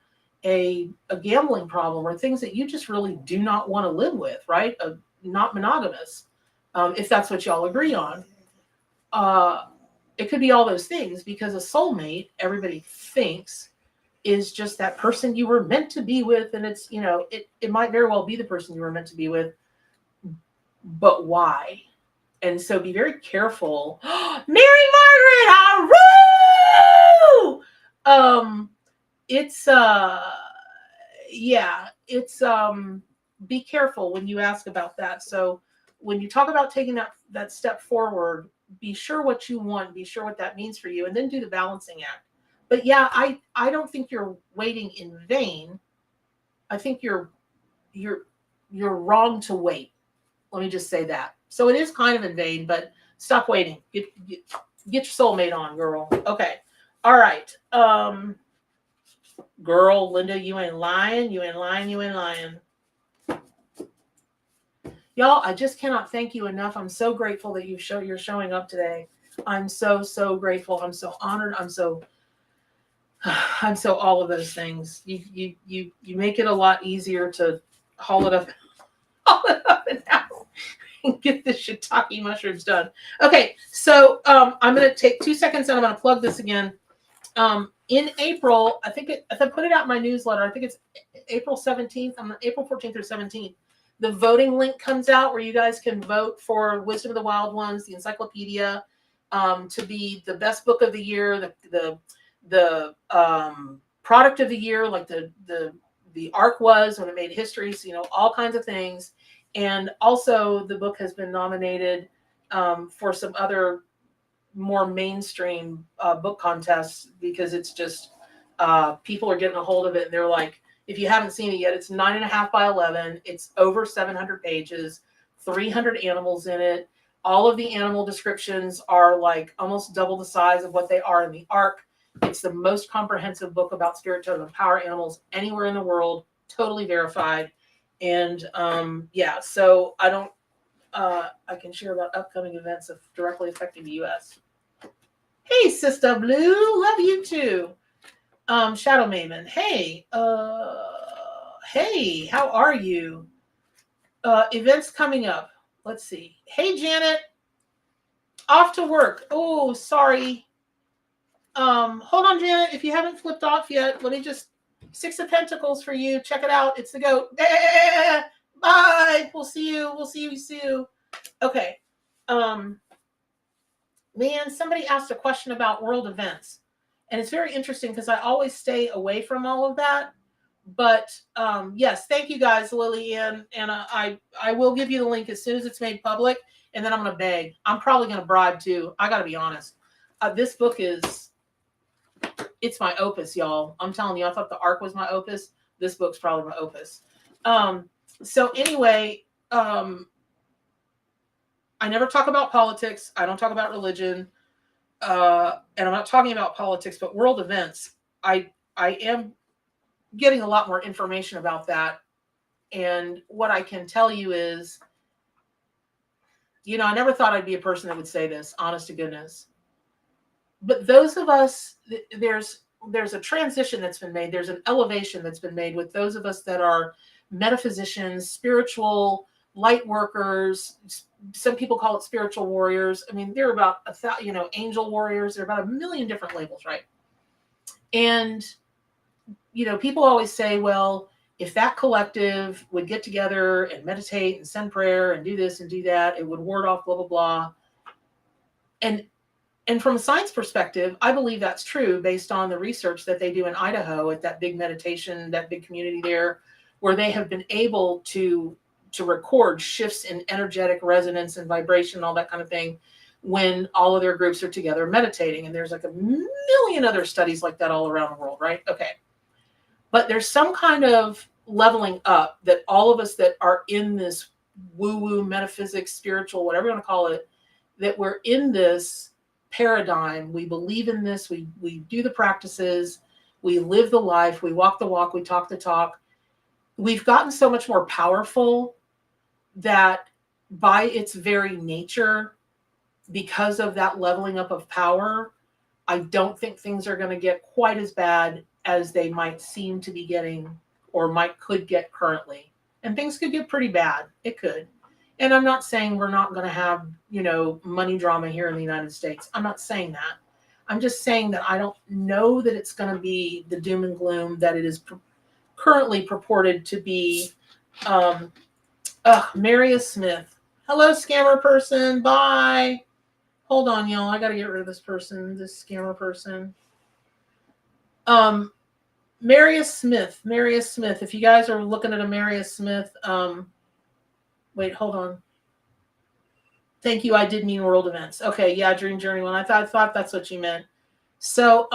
a gambling problem or things that you just really do not want to live with, right? Not monogamous, if that's what y'all agree on. It could be all those things, because a soulmate, everybody thinks, is just that person you were meant to be with. And it's, it might very well be the person you were meant to be with, but why? And so be very careful. Mary Margaret, Arrroo! Be careful when you ask about that. So when you talk about taking that step forward, be sure what you want, be sure what that means for you, and then do the balancing act. But yeah, I don't think you're waiting in vain. I think you're wrong to wait. Let me just say that. So it is kind of in vain, but stop waiting. Get your soulmate on, girl. Okay. All right. Girl, Linda, you ain't lying. You ain't lying. You ain't lying. Y'all, I just cannot thank you enough. I'm so grateful that you're showing up today. I'm so, so grateful. I'm so honored. I'm so all of those things. You make it a lot easier to haul it up and out and get the shiitake mushrooms done. Okay, so I'm going to take 2 seconds and I'm going to plug this again. In April, if I put it out in my newsletter, I think it's April 17th. April 14th or 17th. The voting link comes out where you guys can vote for Wisdom of the Wild Ones, the encyclopedia, to be the best book of the year, the product of the year, like the ARC was when it made history, so, all kinds of things. And also the book has been nominated for some other more mainstream book contests, because it's just people are getting a hold of it and they're like, if you haven't seen it yet, it's 9.5 by 11. It's over 700 pages, 300 animals in it. All of the animal descriptions are like almost double the size of what they are in the ARC. It's the most comprehensive book about spirit totem and power animals anywhere in the world, totally verified. And so I can share about upcoming events directly affecting the U.S. Hey, Sister Blue, love you too. Shadow Maven, hey, how are you? Events coming up. Let's see. Hey, Janet, off to work. Oh, sorry. Hold on, Janet. If you haven't flipped off yet, let me just 6 of Pentacles for you. Check it out. It's the goat. Bye. We'll see you soon. Okay. Man, somebody asked a question about world events. And it's very interesting because I always stay away from all of that. But yes, thank you guys, Lily Ann. And I will give you the link as soon as it's made public. And then I'm going to beg. I'm probably going to bribe too. I got to be honest. This book it's my opus, y'all. I'm telling you, I thought the ARC was my opus. This book's probably my opus. So anyway, I never talk about politics. I don't talk about religion. And I'm not talking about politics, but world events. I am getting a lot more information about that. And what I can tell you is, I never thought I'd be a person that would say this, honest to goodness. But those of us, there's a transition that's been made. There's an elevation that's been made with those of us that are metaphysicians, spiritual light workers. Some people call it spiritual warriors. I mean, there are about 1,000, angel warriors. There are about 1 million different labels, right? And, people always say, well, if that collective would get together and meditate and send prayer and do this and do that, it would ward off blah, blah, blah. And from a science perspective, I believe that's true based on the research that they do in Idaho at that big meditation, that big community there, where they have been able to record shifts in energetic resonance and vibration, all that kind of thing, when all of their groups are together meditating. And there's like a million other studies like that all around the world, right? Okay. But there's some kind of leveling up that all of us that are in this woo-woo, metaphysics, spiritual, whatever you want to call it, that we're in this paradigm. We believe in this. We do the practices. We live the life. We walk the walk. We talk the talk. We've gotten so much more powerful that by its very nature, because of that leveling up of power, I don't think things are going to get quite as bad as they might seem to be getting or could get currently. And things could get pretty bad. It could. And I'm not saying we're not going to have, money drama here in the United States. I'm not saying that. I'm just saying that I don't know that it's going to be the doom and gloom that it is currently purported to be. Marius Smith. Hello, scammer person. Bye. Hold on, y'all. I got to get rid of this person, this scammer person. Marius Smith. If you guys are looking at a Marius Smith, wait, hold on. Thank you. I did mean world events. Okay, yeah, Dream Journey one. I thought that's what you meant. So,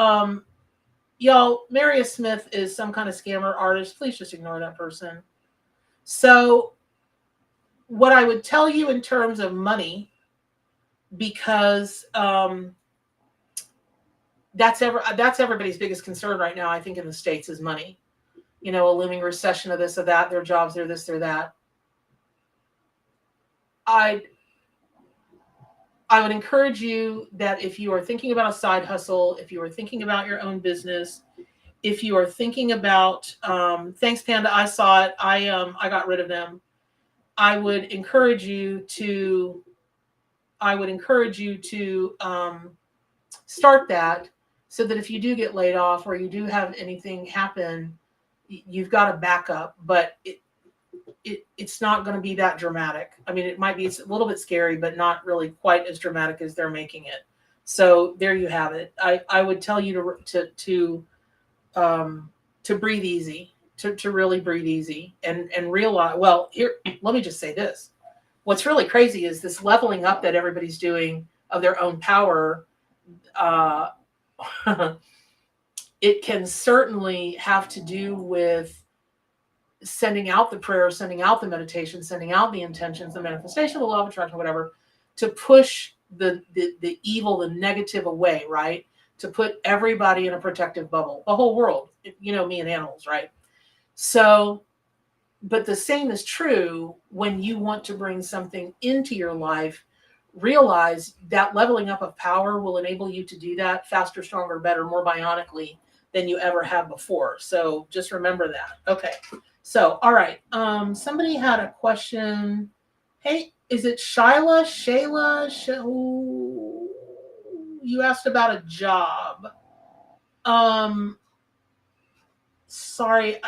y'all, Marius Smith is some kind of scammer artist. Please just ignore that person. So, what I would tell you in terms of money, because that's everybody's biggest concern right now, I think, in the States, is money. A looming recession of this or that, their jobs, they're this, they're that. I would encourage you that if you are thinking about a side hustle, if you are thinking about your own business, if you are thinking about, thanks Panda, I saw it. I got rid of them. I would encourage you to start that, so that if you do get laid off or you do have anything happen, you've got a backup. But it's not going to be that dramatic. I mean, it's a little bit scary, but not really quite as dramatic as they're making it. So there you have it. I would tell you to breathe easy, to really breathe easy and realize, well, here, let me just say this. What's really crazy is this leveling up that everybody's doing of their own power. It can certainly have to do with sending out the prayer, sending out the meditation, sending out the intentions, the manifestation, the law of attraction, whatever, to push the evil, the negative away, right? To put everybody in a protective bubble, the whole world, me and animals, right? So, but the same is true when you want to bring something into your life. Realize that leveling up of power will enable you to do that faster, stronger, better, more bionically than you ever have before. So just remember that. Okay. So, all right. Somebody had a question. Hey, is it Shayla? You asked about a job. Sorry,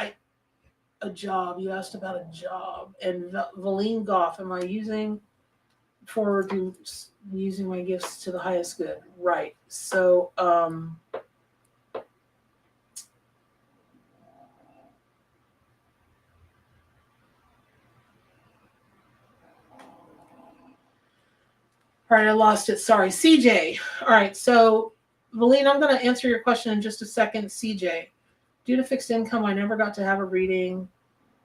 a job. You asked about a job. And Valine Goff, am I using my gifts to the highest good? Right. So, all right, I lost it. Sorry. CJ. All right. So, Valine, I'm going to answer your question in just a second. CJ. Due to fixed income, I never got to have a reading.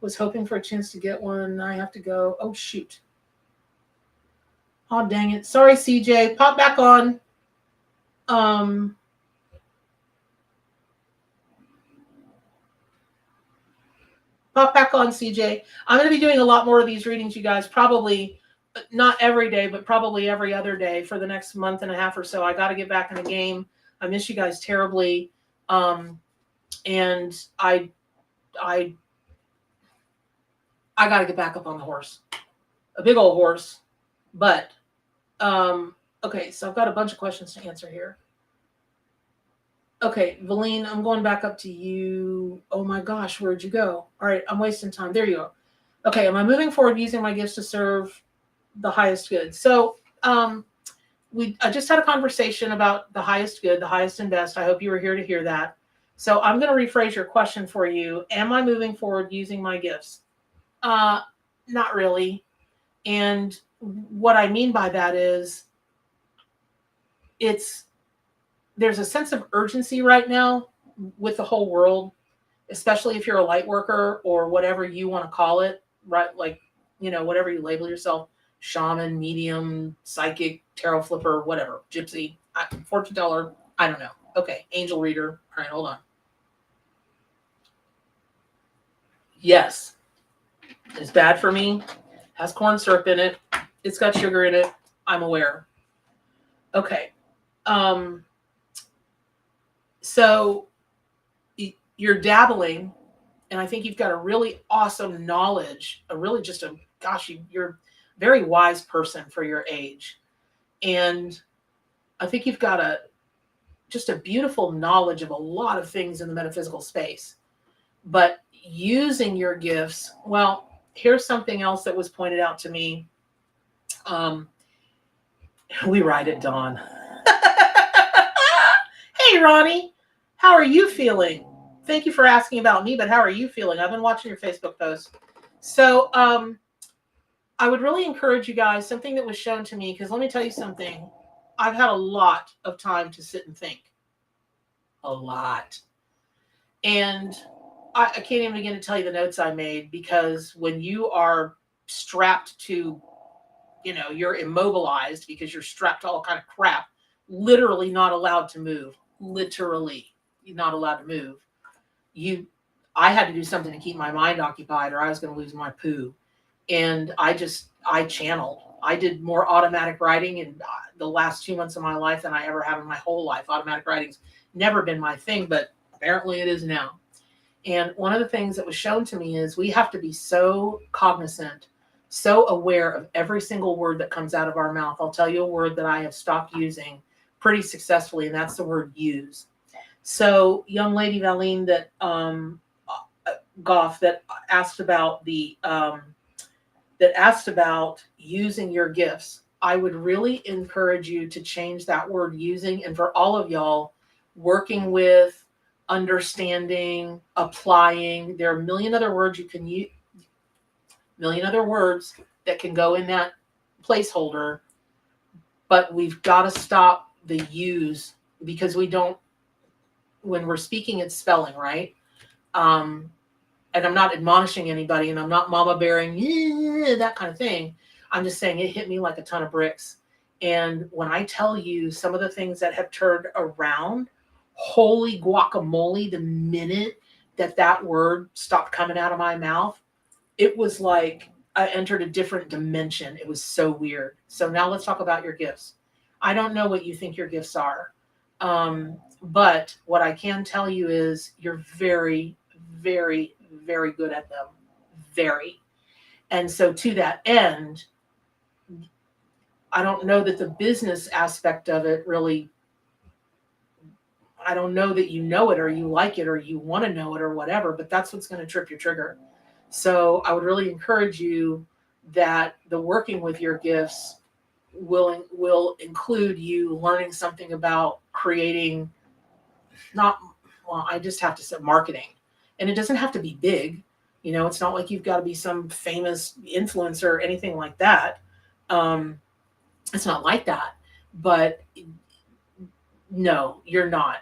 Was hoping for a chance to get one. I have to go. Oh, shoot. Oh, dang it. Sorry, CJ. Pop back on. Pop back on, CJ. I'm going to be doing a lot more of these readings, you guys. Probably not every day, but probably every other day for the next month and a half or so. I got to get back in the game. I miss you guys terribly. And I got to get back up on the horse. A big old horse. But, okay, so I've got a bunch of questions to answer here. Okay, Valine, I'm going back up to you. Oh my gosh, where'd you go? All right, I'm wasting time. There you go. Okay, am I moving forward using my gifts to serve the highest good? So, I just had a conversation about the highest good, the highest and best. I hope you were here to hear that. So I'm going to rephrase your question for you. Am I moving forward using my gifts? Not really. And what I mean by that is there's a sense of urgency right now with the whole world, especially if you're a light worker or whatever you want to call it, right? Like, whatever you label yourself, shaman, medium, psychic, tarot flipper, whatever, gypsy, fortune teller, I don't know. Okay, angel reader. All right, hold on. Yes, it's bad for me. Has corn syrup in it. It's got sugar in it. I'm aware. Okay. So you're dabbling, and I think you've got a really awesome knowledge, you're a very wise person for your age. And I think you've got just a beautiful knowledge of a lot of things in the metaphysical space. But using your gifts, well, here's something else that was pointed out to me. We ride at dawn. Hey, Ronnie, how are you feeling? Thank you for asking about me, but how are you feeling? I've been watching your Facebook post. So I would really encourage you guys, something that was shown to me, because let me tell you something. I've had a lot of time to sit and think. A lot. And I can't even begin to tell you the notes I made, because when you are strapped to, you're immobilized because you're strapped to all kind of crap, literally not allowed to move. Literally, you're not allowed to move. I had to do something to keep my mind occupied, or I was going to lose my poo. And I channeled. I did more automatic writing in the last 2 months of my life than I ever have in my whole life. Automatic writing's never been my thing, but apparently it is now. And one of the things that was shown to me is we have to be so cognizant, so aware of every single word that comes out of our mouth. I'll tell you a word that I have stopped using pretty successfully, and that's the word use. So, young lady Valine that Goff that asked about using your gifts, I would really encourage you to change that word using, and for all of y'all working with, understanding, applying, there are a million other words you can use, million other words that can go in that placeholder, but we've got to stop the use, because when we're speaking, it's spelling, right? And I'm not admonishing anybody, and I'm not mama bearing that kind of thing. I'm just saying it hit me like a ton of bricks. And when I tell you some of the things that have turned around, holy guacamole, the minute that word stopped coming out of my mouth, it was like I entered a different dimension. It was so weird. So now let's talk about your gifts. I don't know what you think your gifts are. But what I can tell you is you're very, very, very good at them. Very. And so to that end, I don't know that the business aspect of it really, I don't know that you know it or you like it or you want to know it or whatever, but that's what's going to trip your trigger. So I would really encourage you that the working with your gifts will include you learning something about creating I just have to say marketing. And it doesn't have to be big. It's not like you've got to be some famous influencer or anything like that. It's not like that. But no, you're not.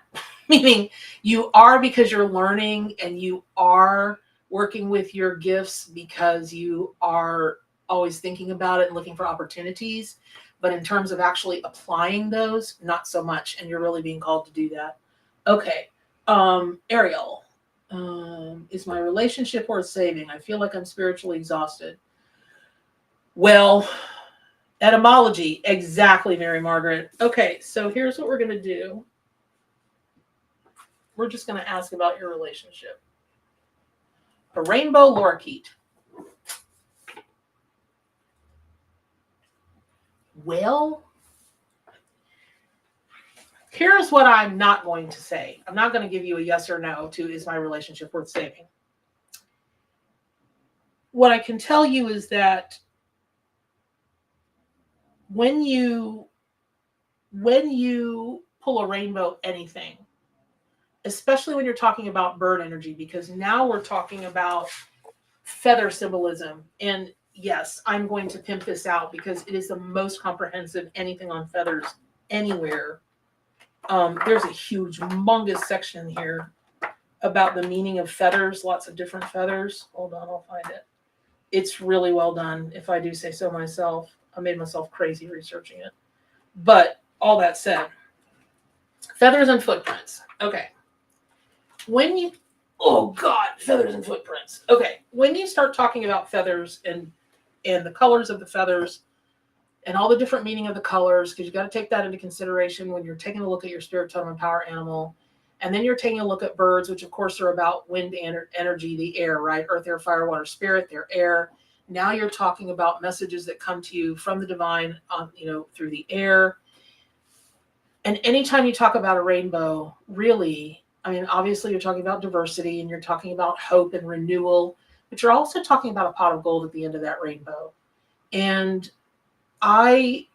Meaning you are, because you're learning, and you are working with your gifts because you are always thinking about it and looking for opportunities. But in terms of actually applying those, not so much. And you're really being called to do that. Okay. Ariel, is my relationship worth saving? I feel like I'm spiritually exhausted. Well, etymology, exactly, Mary Margaret. Okay, so here's what we're going to do. We're just going to ask about your relationship. A rainbow lorikeet. Well, here's what I'm not going to say. I'm not going to give you a yes or no to is my relationship worth saving. What I can tell you is that when you when you pull a rainbow anything, especially when you're talking about bird energy, because now we're talking about feather symbolism. And yes, I'm going to pimp this out because it is the most comprehensive anything on feathers anywhere. There's a huge, humongous section here about the meaning of feathers, lots of different feathers. Hold on, I'll find it. It's really well done, if I do say so myself. I made myself crazy researching it. But all that said, feathers and footprints. Okay. When you, oh God, feathers and footprints. Okay. When you start talking about feathers and the colors of the feathers and all the different meaning of the colors, because you got to take that into consideration when you're taking a look at your spirit totem and power animal. And then you're taking a look at birds, which of course are about wind energy, the air, right? Earth, air, fire, water, spirit, their air. Now you're talking about messages that come to you from the divine, through the air. And anytime you talk about a rainbow, really, I mean, obviously you're talking about diversity and you're talking about hope and renewal, but you're also talking about a pot of gold at the end of that rainbow. And I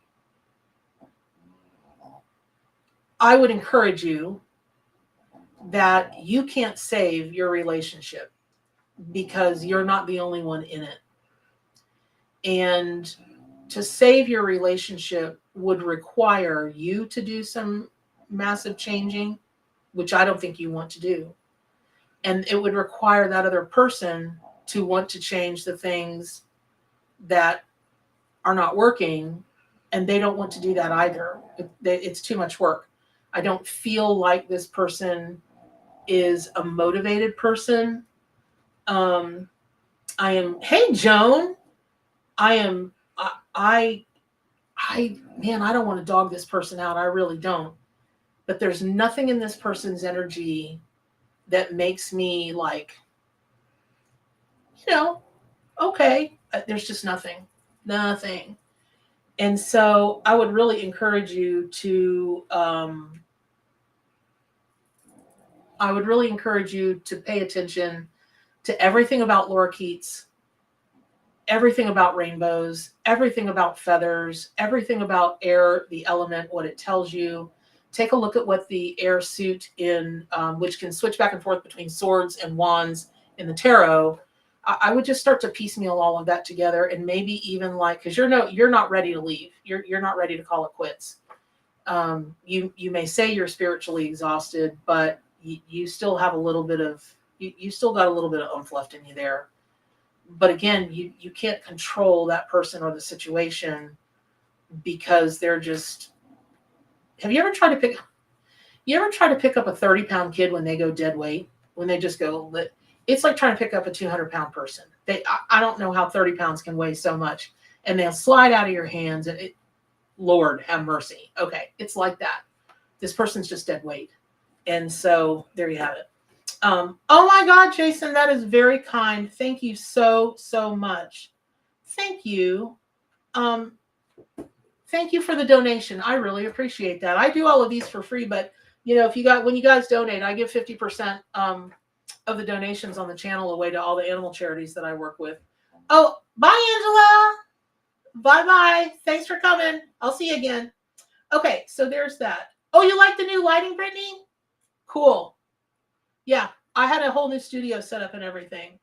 would encourage you that you can't save your relationship because you're not the only one in it. And to save your relationship would require you to do some massive changing, which I don't think you want to do. And it would require that other person to want to change the things that are not working, and they don't want to do that either. It's too much work. I don't feel like this person is a motivated person. Hey, Joan, man, I don't want to dog this person out. I really don't. But there's nothing in this person's energy that makes me like, okay, there's just nothing. And so I would really encourage you to, pay attention to everything about Lorikeets, everything about rainbows, everything about feathers, everything about air, the element, what it tells you. Take a look at what the air suit in, which can switch back and forth between swords and wands in the tarot. I would just start to piecemeal all of that together, and maybe even because you're not ready to leave. You're not ready to call it quits. You may say you're spiritually exhausted, but you still have a little bit of you still got a little bit of oomph left in you there. But again, you can't control that person or the situation because they're just. Have you ever tried to pick up a 30-pound kid when they go dead weight? When they just go, it's like trying to pick up a 200-pound person. I don't know how 30 pounds can weigh so much, and they'll slide out of your hands. And Lord have mercy. Okay, it's like that. This person's just dead weight, and so there you have it. Oh my God, Jason, that is very kind. Thank you so much. Thank you. Thank you for the donation. I really appreciate that. I do all of these for free, but when you guys donate, I give 50% of the donations on the channel away to all the animal charities that I work with. Oh, bye, Angela. Bye. Thanks for coming. I'll see you again. Okay, so there's that. Oh, you like the new lighting, Brittany? Cool. Yeah, I had a whole new studio set up and everything.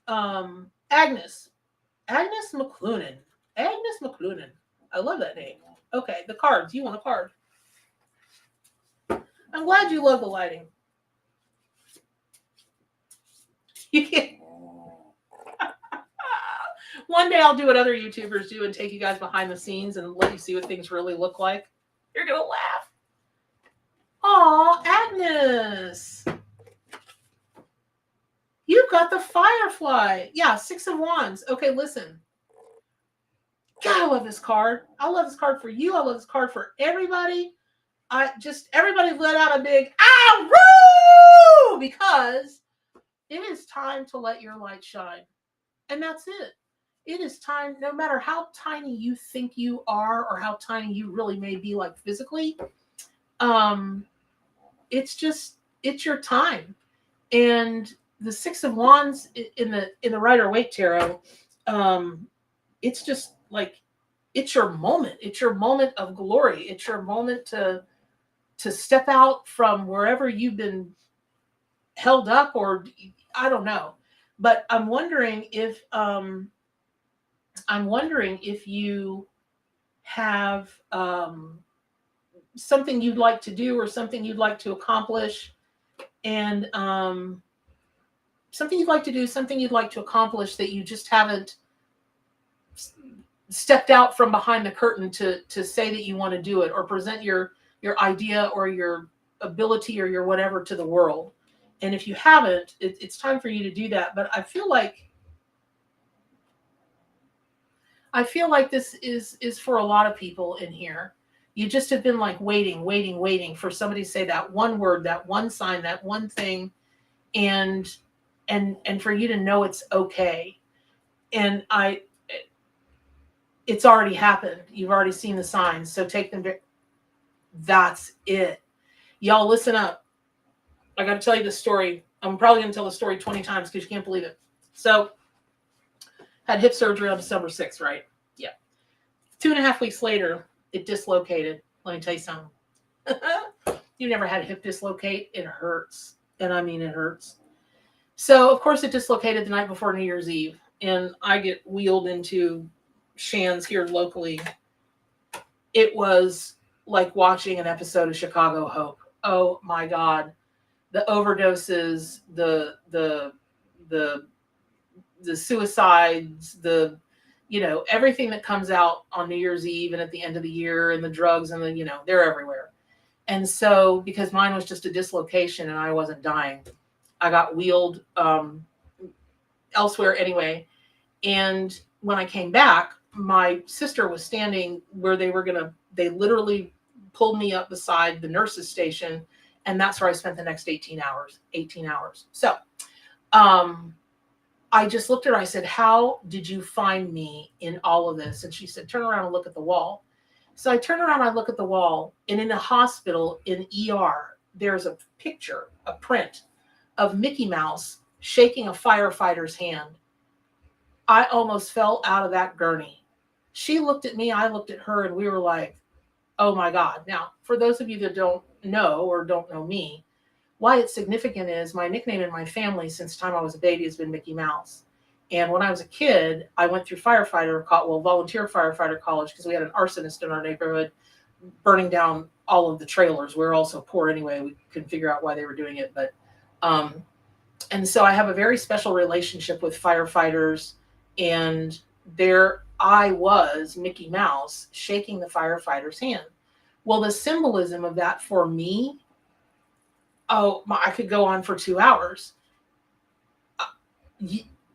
Agnes McClunan. I love that name. Okay, the cards. You want a card? I'm glad you love the lighting. One day I'll do what other YouTubers do and take you guys behind the scenes and let you see what things really look like. You're going to laugh. Aw, Agnes. You've got the Firefly. Yeah, 6 of Wands. Okay, listen. God, I love this card. I love this card for you. I love this card for everybody. Everybody let out a big Arrroo, because it is time to let your light shine. And that's it. It is time, no matter how tiny you think you are or how tiny you really may be, like physically, it's your time. And the 6 of Wands in the Rider-Waite tarot, it's just like it's your moment. It's your moment of glory. It's your moment to step out from wherever you've been held up, or I don't know. But I'm wondering if you have something you'd like to do, or something you'd like to accomplish, and something you'd like to do, something you'd like to accomplish that you just haven't stepped out from behind the curtain to say that you want to do it, or present your idea or your ability or your whatever to the world. And if you haven't, it's time for you to do that. But I feel like this is for a lot of people in here. You just have been like waiting for somebody to say that one word, that one sign, that one thing, and for you to know it's okay. And it's already happened. You've already seen the signs. So take them to, that's it. Y'all listen up. I got to tell you this story. I'm probably going to tell the story 20 times because you can't believe it. So had hip surgery on December 6th, right? Yeah. 2.5 weeks later, it dislocated. Let me tell you something. You never had a hip dislocate? It hurts. And I mean, it hurts. So, of course, it dislocated the night before New Year's Eve. And I get wheeled into Shands here locally. It was like watching an episode of Chicago Hope. Oh, my God. The overdoses, the suicides, everything that comes out on New Year's Eve and at the end of the year, and the drugs, and they're everywhere. And so, because mine was just a dislocation and I wasn't dying, I got wheeled elsewhere anyway. And when I came back, my sister was standing where they literally pulled me up beside the nurse's station. And that's where I spent the next 18 hours. So I just looked at her. I said, how did you find me in all of this? And she said, turn around and look at the wall. So I turn around, I look at the wall, and in a hospital, in ER, there's a picture, a print of Mickey Mouse shaking a firefighter's hand. I almost fell out of that gurney. She looked at me, I looked at her, and we were like, oh my God. Now, for those of you that don't know or don't know me, why it's significant is my nickname in my family since the time I was a baby has been Mickey Mouse. And when I was a kid, I went through volunteer firefighter college, because we had an arsonist in our neighborhood burning down all of the trailers. We were also poor anyway. We couldn't figure out why they were doing it. But, and so I have a very special relationship with firefighters, and there I was, Mickey Mouse, shaking the firefighter's hand. Well, the symbolism of that for me, I could go on for 2 hours.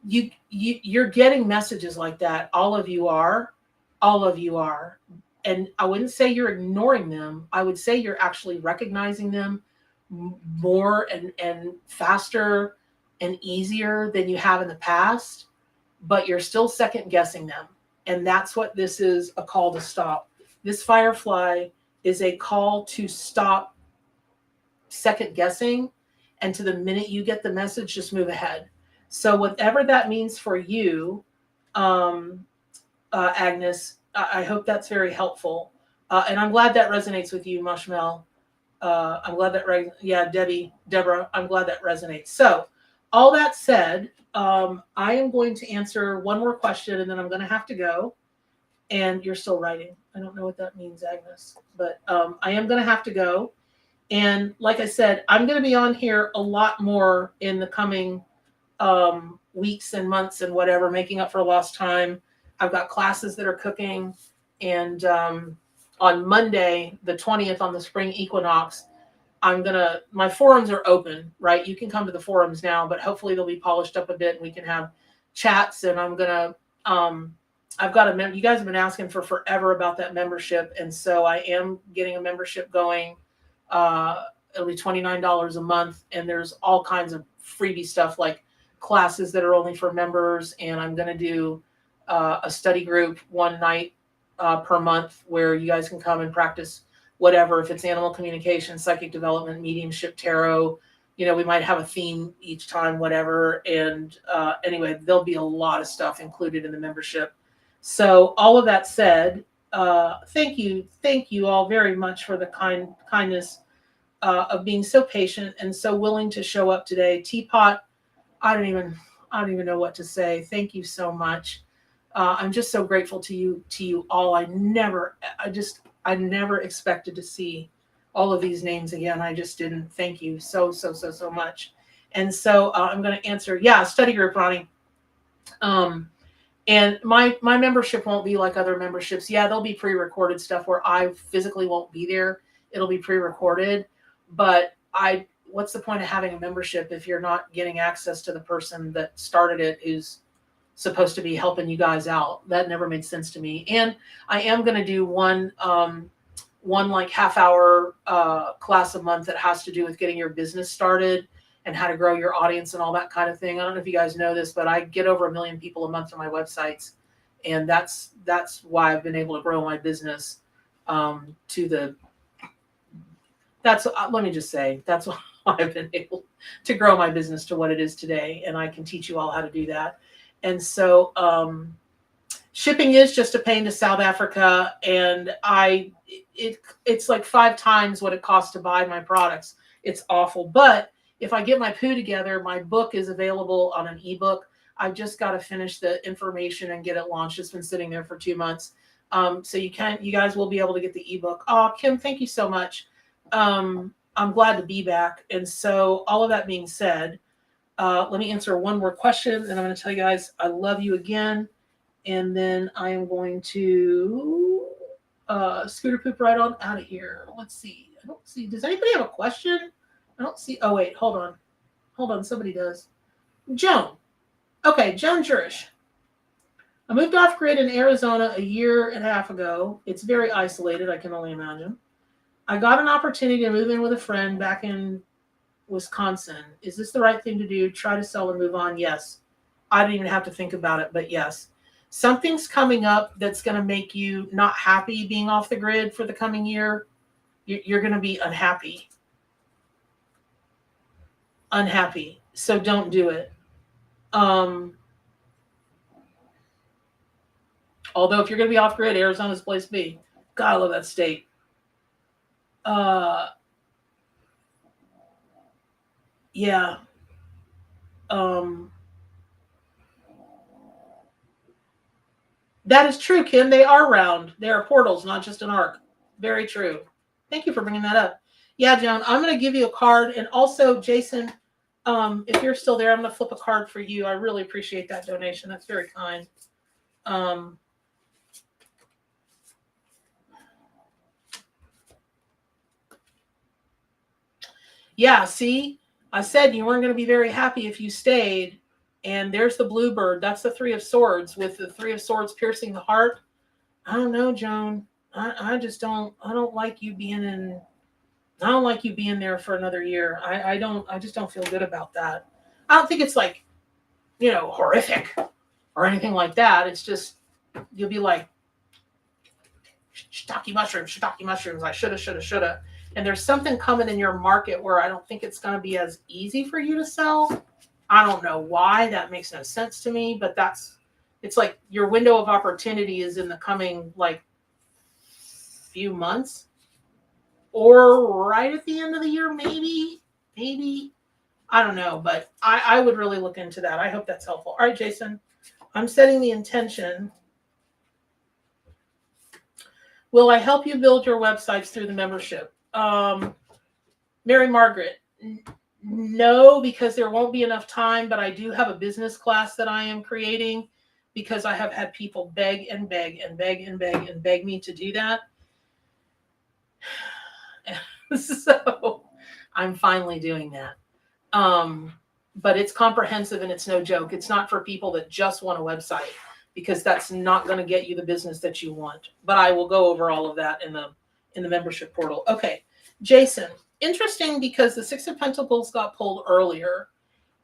You're getting messages like that. All of you are. And I wouldn't say you're ignoring them. I would say you're actually recognizing them more and faster and easier than you have in the past, but you're still second guessing them. And that's what this is, a call to stop. This Firefly is a call to stop second guessing. And to the minute you get the message, just move ahead. So whatever that means for you, Agnes, I hope that's very helpful. And I'm glad that resonates with you, Mushmel. I'm glad that, Deborah, I'm glad that resonates. So all that said, I am going to answer one more question, and then I'm going to have to go. And you're still writing. I don't know what that means, Agnes, but I am going to have to go. And like I said, I'm going to be on here a lot more in the coming weeks and months and whatever, making up for lost time. I've got classes that are cooking. And on Monday, the 20th, on the spring equinox, my forums are open, right? You can come to the forums now, but hopefully they'll be polished up a bit and we can have chats. And I'm going to, you guys have been asking for forever about that membership. And so I am getting a membership going. It'll be $29 a month. And there's all kinds of freebie stuff, like classes that are only for members. And I'm going to do a study group one night per month where you guys can come and practice whatever. If it's animal communication, psychic development, mediumship, tarot, we might have a theme each time, whatever. And anyway, there'll be a lot of stuff included in the membership. So all of that said, Thank you all very much for the kindness of being so patient and so willing to show up today. Teapot, I don't even know what to say. Thank you so much. I'm just so grateful to you all. I never expected to see all of these names again. I just didn't. Thank you so much. And so I'm going to answer. Yeah, study group, Ronnie. And my membership won't be like other memberships. Yeah, there'll be pre-recorded stuff where I physically won't be there. It'll be pre-recorded. But what's the point of having a membership if you're not getting access to the person that started it, who's supposed to be helping you guys out? That never made sense to me. And I am going to do one like half-hour class a month that has to do with getting your business started and how to grow your audience and all that kind of thing. I don't know if you guys know this, but I get over 1 million people a month on my websites. And that's why I've been able to grow my business let me just say, that's why I've been able to grow my business to what it is today. And I can teach you all how to do that. And so shipping is just a pain to South Africa. And it's like 5 times what it costs to buy my products. It's awful. But if I get my poo together, my book is available on an ebook. I've just got to finish the information and get it launched. It's been sitting there for 2 months. So you guys will be able to get the ebook. Oh, Kim, thank you so much. I'm glad to be back. And so all of that being said, let me answer one more question, and I'm going to tell you guys I love you again. And then I am going to scooter poop right on out of here. Let's see. I don't see. Does anybody have a question? I don't see. Oh, wait. Hold on. Somebody does. Joan. Okay. Joan Jurish. I moved off grid in Arizona a year and a half ago. It's very isolated. I can only imagine. I got an opportunity to move in with a friend back in Wisconsin. Is this the right thing to do? Try to sell and move on? Yes. I didn't even have to think about it, but yes. Something's coming up that's going to make you not happy being off the grid for the coming year. You're going to be unhappy. So don't do it. Although if you're going to be off grid, Arizona's the place to be. God, I love that state. Yeah. That is true, Kim. They are round. They are portals, not just an arc. Very true. Thank you for bringing that up. Yeah, Joan, I'm going to give you a card. And also, Jason, if you're still there, I'm going to flip a card for you. I really appreciate that donation. That's very kind. Yeah, see, I said you weren't going to be very happy if you stayed. And there's the bluebird. That's the 3 of Swords, with the 3 of Swords piercing the heart. I don't know, Joan. I don't like you being in. I don't like you being there for another year. I just don't feel good about that. I don't think it's like, horrific or anything like that. It's just, you'll be like, shiitake mushrooms. I shoulda. And there's something coming in your market where I don't think it's going to be as easy for you to sell. I don't know why. That makes no sense to me, but it's like your window of opportunity is in the coming few months, or right at the end of the year, maybe. I don't know, but I would really look into that. I hope that's helpful. All right, Jason, I'm setting the intention. Will I help you build your websites through the membership? Mary Margaret, no, because there won't be enough time, but I do have a business class that I am creating because I have had people beg me to do that. So I'm finally doing that. But it's comprehensive and it's no joke. It's not for people that just want a website, because that's not going to get you the business that you want. But I will go over all of that in the membership portal. Okay, Jason, interesting, because the 6 of Pentacles got pulled earlier,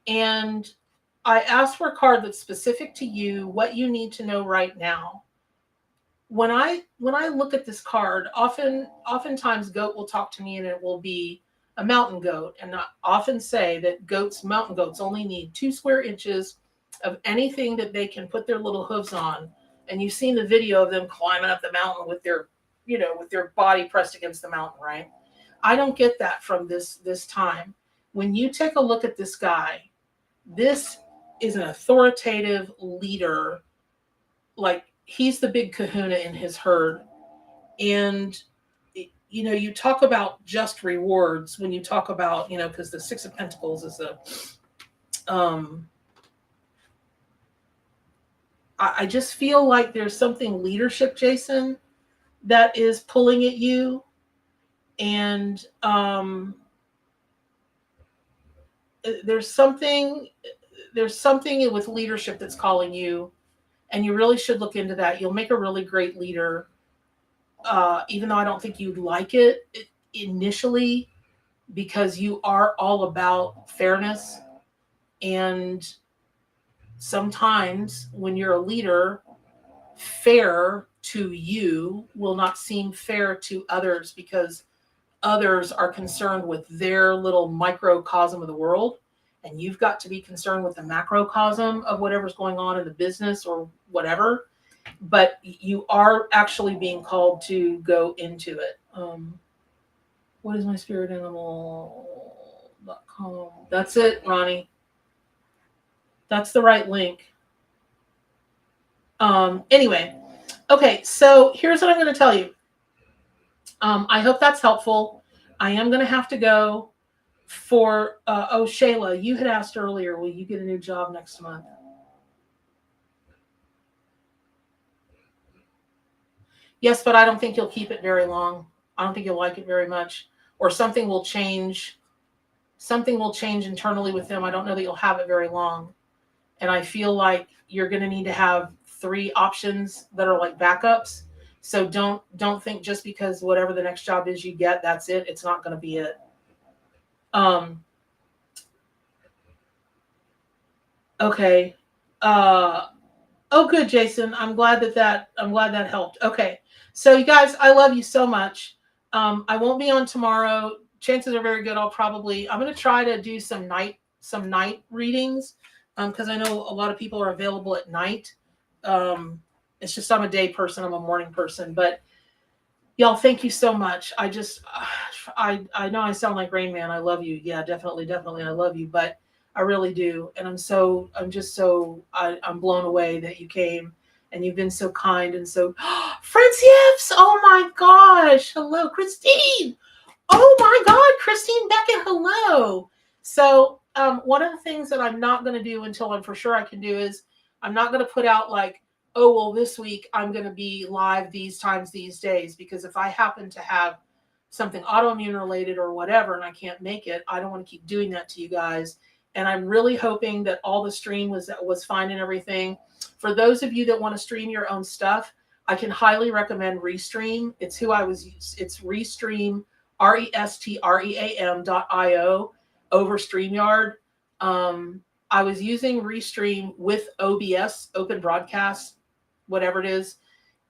and I asked for a card that's specific to you, what you need to know right now. When I look at this card, oftentimes goat will talk to me, and it will be a mountain goat. And I often say that mountain goats only need 2 square inches of anything that they can put their little hooves on, And you've seen the video of them climbing up the mountain with their, with their body pressed against the mountain, right? I don't get that from this time. When you take a look at this guy, this is an authoritative leader. Like, he's the big kahuna in his herd. And, you talk about just rewards when you talk about, because the Six of Pentacles is I just feel like there's something leadership, Jason, that is pulling at you. And there's something with leadership that's calling you, and you really should look into that. You'll make a really great leader, even though I don't think you'd like it initially, because you are all about fairness. And sometimes when you're a leader, fair to you will not seem fair to others, because others are concerned with their little microcosm of the world, and you've got to be concerned with the macrocosm of whatever's going on in the business or whatever. But you are actually being called to go into it. What is my spirit animal.com? That's it, Ronnie. That's the right link. Anyway, okay, so here's what I'm going to tell you. I hope that's helpful. I am going to have to go for, Shayla, you had asked earlier, will you get a new job next month? Yes, but I don't think you'll keep it very long. I don't think you'll like it very much. Or something will change. Something will change internally with them. I don't know that you'll have it very long. And I feel like you're going to need to have 3 options that are like backups. So don't think just because whatever the next job is you get, that's it. It's not going to be it. Okay. Oh, good, Jason. I'm glad that helped. Okay. So you guys, I love you so much. I won't be on tomorrow. Chances are very good. I'm going to try to do some night readings. Because I know a lot of people are available at night. It's just I'm a day person. I'm a morning person. But y'all, thank you so much. I know I sound like Rain Man. I love you. Yeah, definitely. I love you. But I really do. And I'm blown away that you came. And you've been so kind and so... Francieps! Oh my gosh. Hello, Christine. Oh my God, Christine Beckett. Hello. So one of the things that I'm not going to do until I'm for sure I can do is I'm not going to put out like, oh, well, this week I'm going to be live these times, these days, because if I happen to have something autoimmune related or whatever and I can't make it, I don't want to keep doing that to you guys. And I'm really hoping that all the stream was fine and everything. For those of you that want to stream your own stuff, I can highly recommend Restream. It's who I was using. It's Restream, RESTREAM.io over StreamYard. I was using Restream with OBS, Open Broadcast, whatever it is.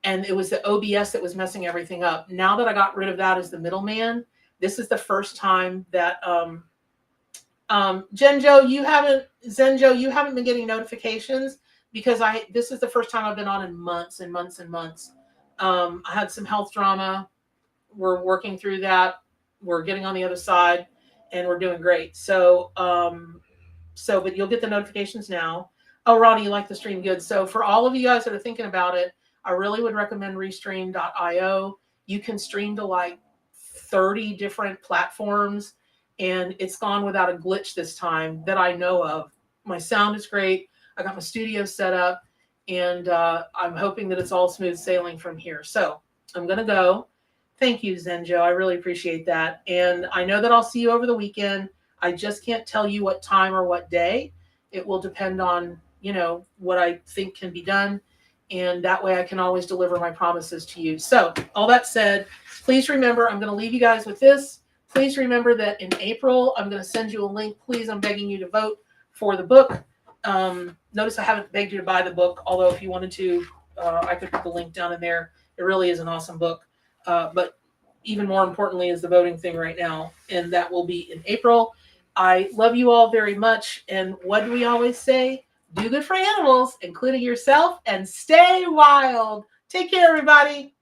And it was the OBS that was messing everything up. Now that I got rid of that as the middleman, this is the first time that Zenjo, you haven't been getting notifications because this is the first time I've been on in months and months and months. I had some health drama. We're working through that. We're getting on the other side and we're doing great. So, but you'll get the notifications now. Oh, Ronnie, you like the stream? Good. So for all of you guys that are thinking about it, I really would recommend Restream.io. You can stream to like 30 different platforms, and it's gone without a glitch this time that I know of. My sound is great. I got my studio set up, and I'm hoping that it's all smooth sailing from here. So I'm going to go. Thank you, Zenjo. I really appreciate that. And I know that I'll see you over the weekend. I just can't tell you what time or what day. It will depend on, what I think can be done. And that way I can always deliver my promises to you. So all that said, please remember, I'm going to leave you guys with this. Please remember that in April, I'm going to send you a link. Please, I'm begging you to vote for the book. Notice I haven't begged you to buy the book, although if you wanted to, I could put the link down in there. It really is an awesome book. But even more importantly is the voting thing right now. And that will be in April. I love you all very much. And what do we always say? do good for animals, including yourself, and stay wild. Take care, everybody.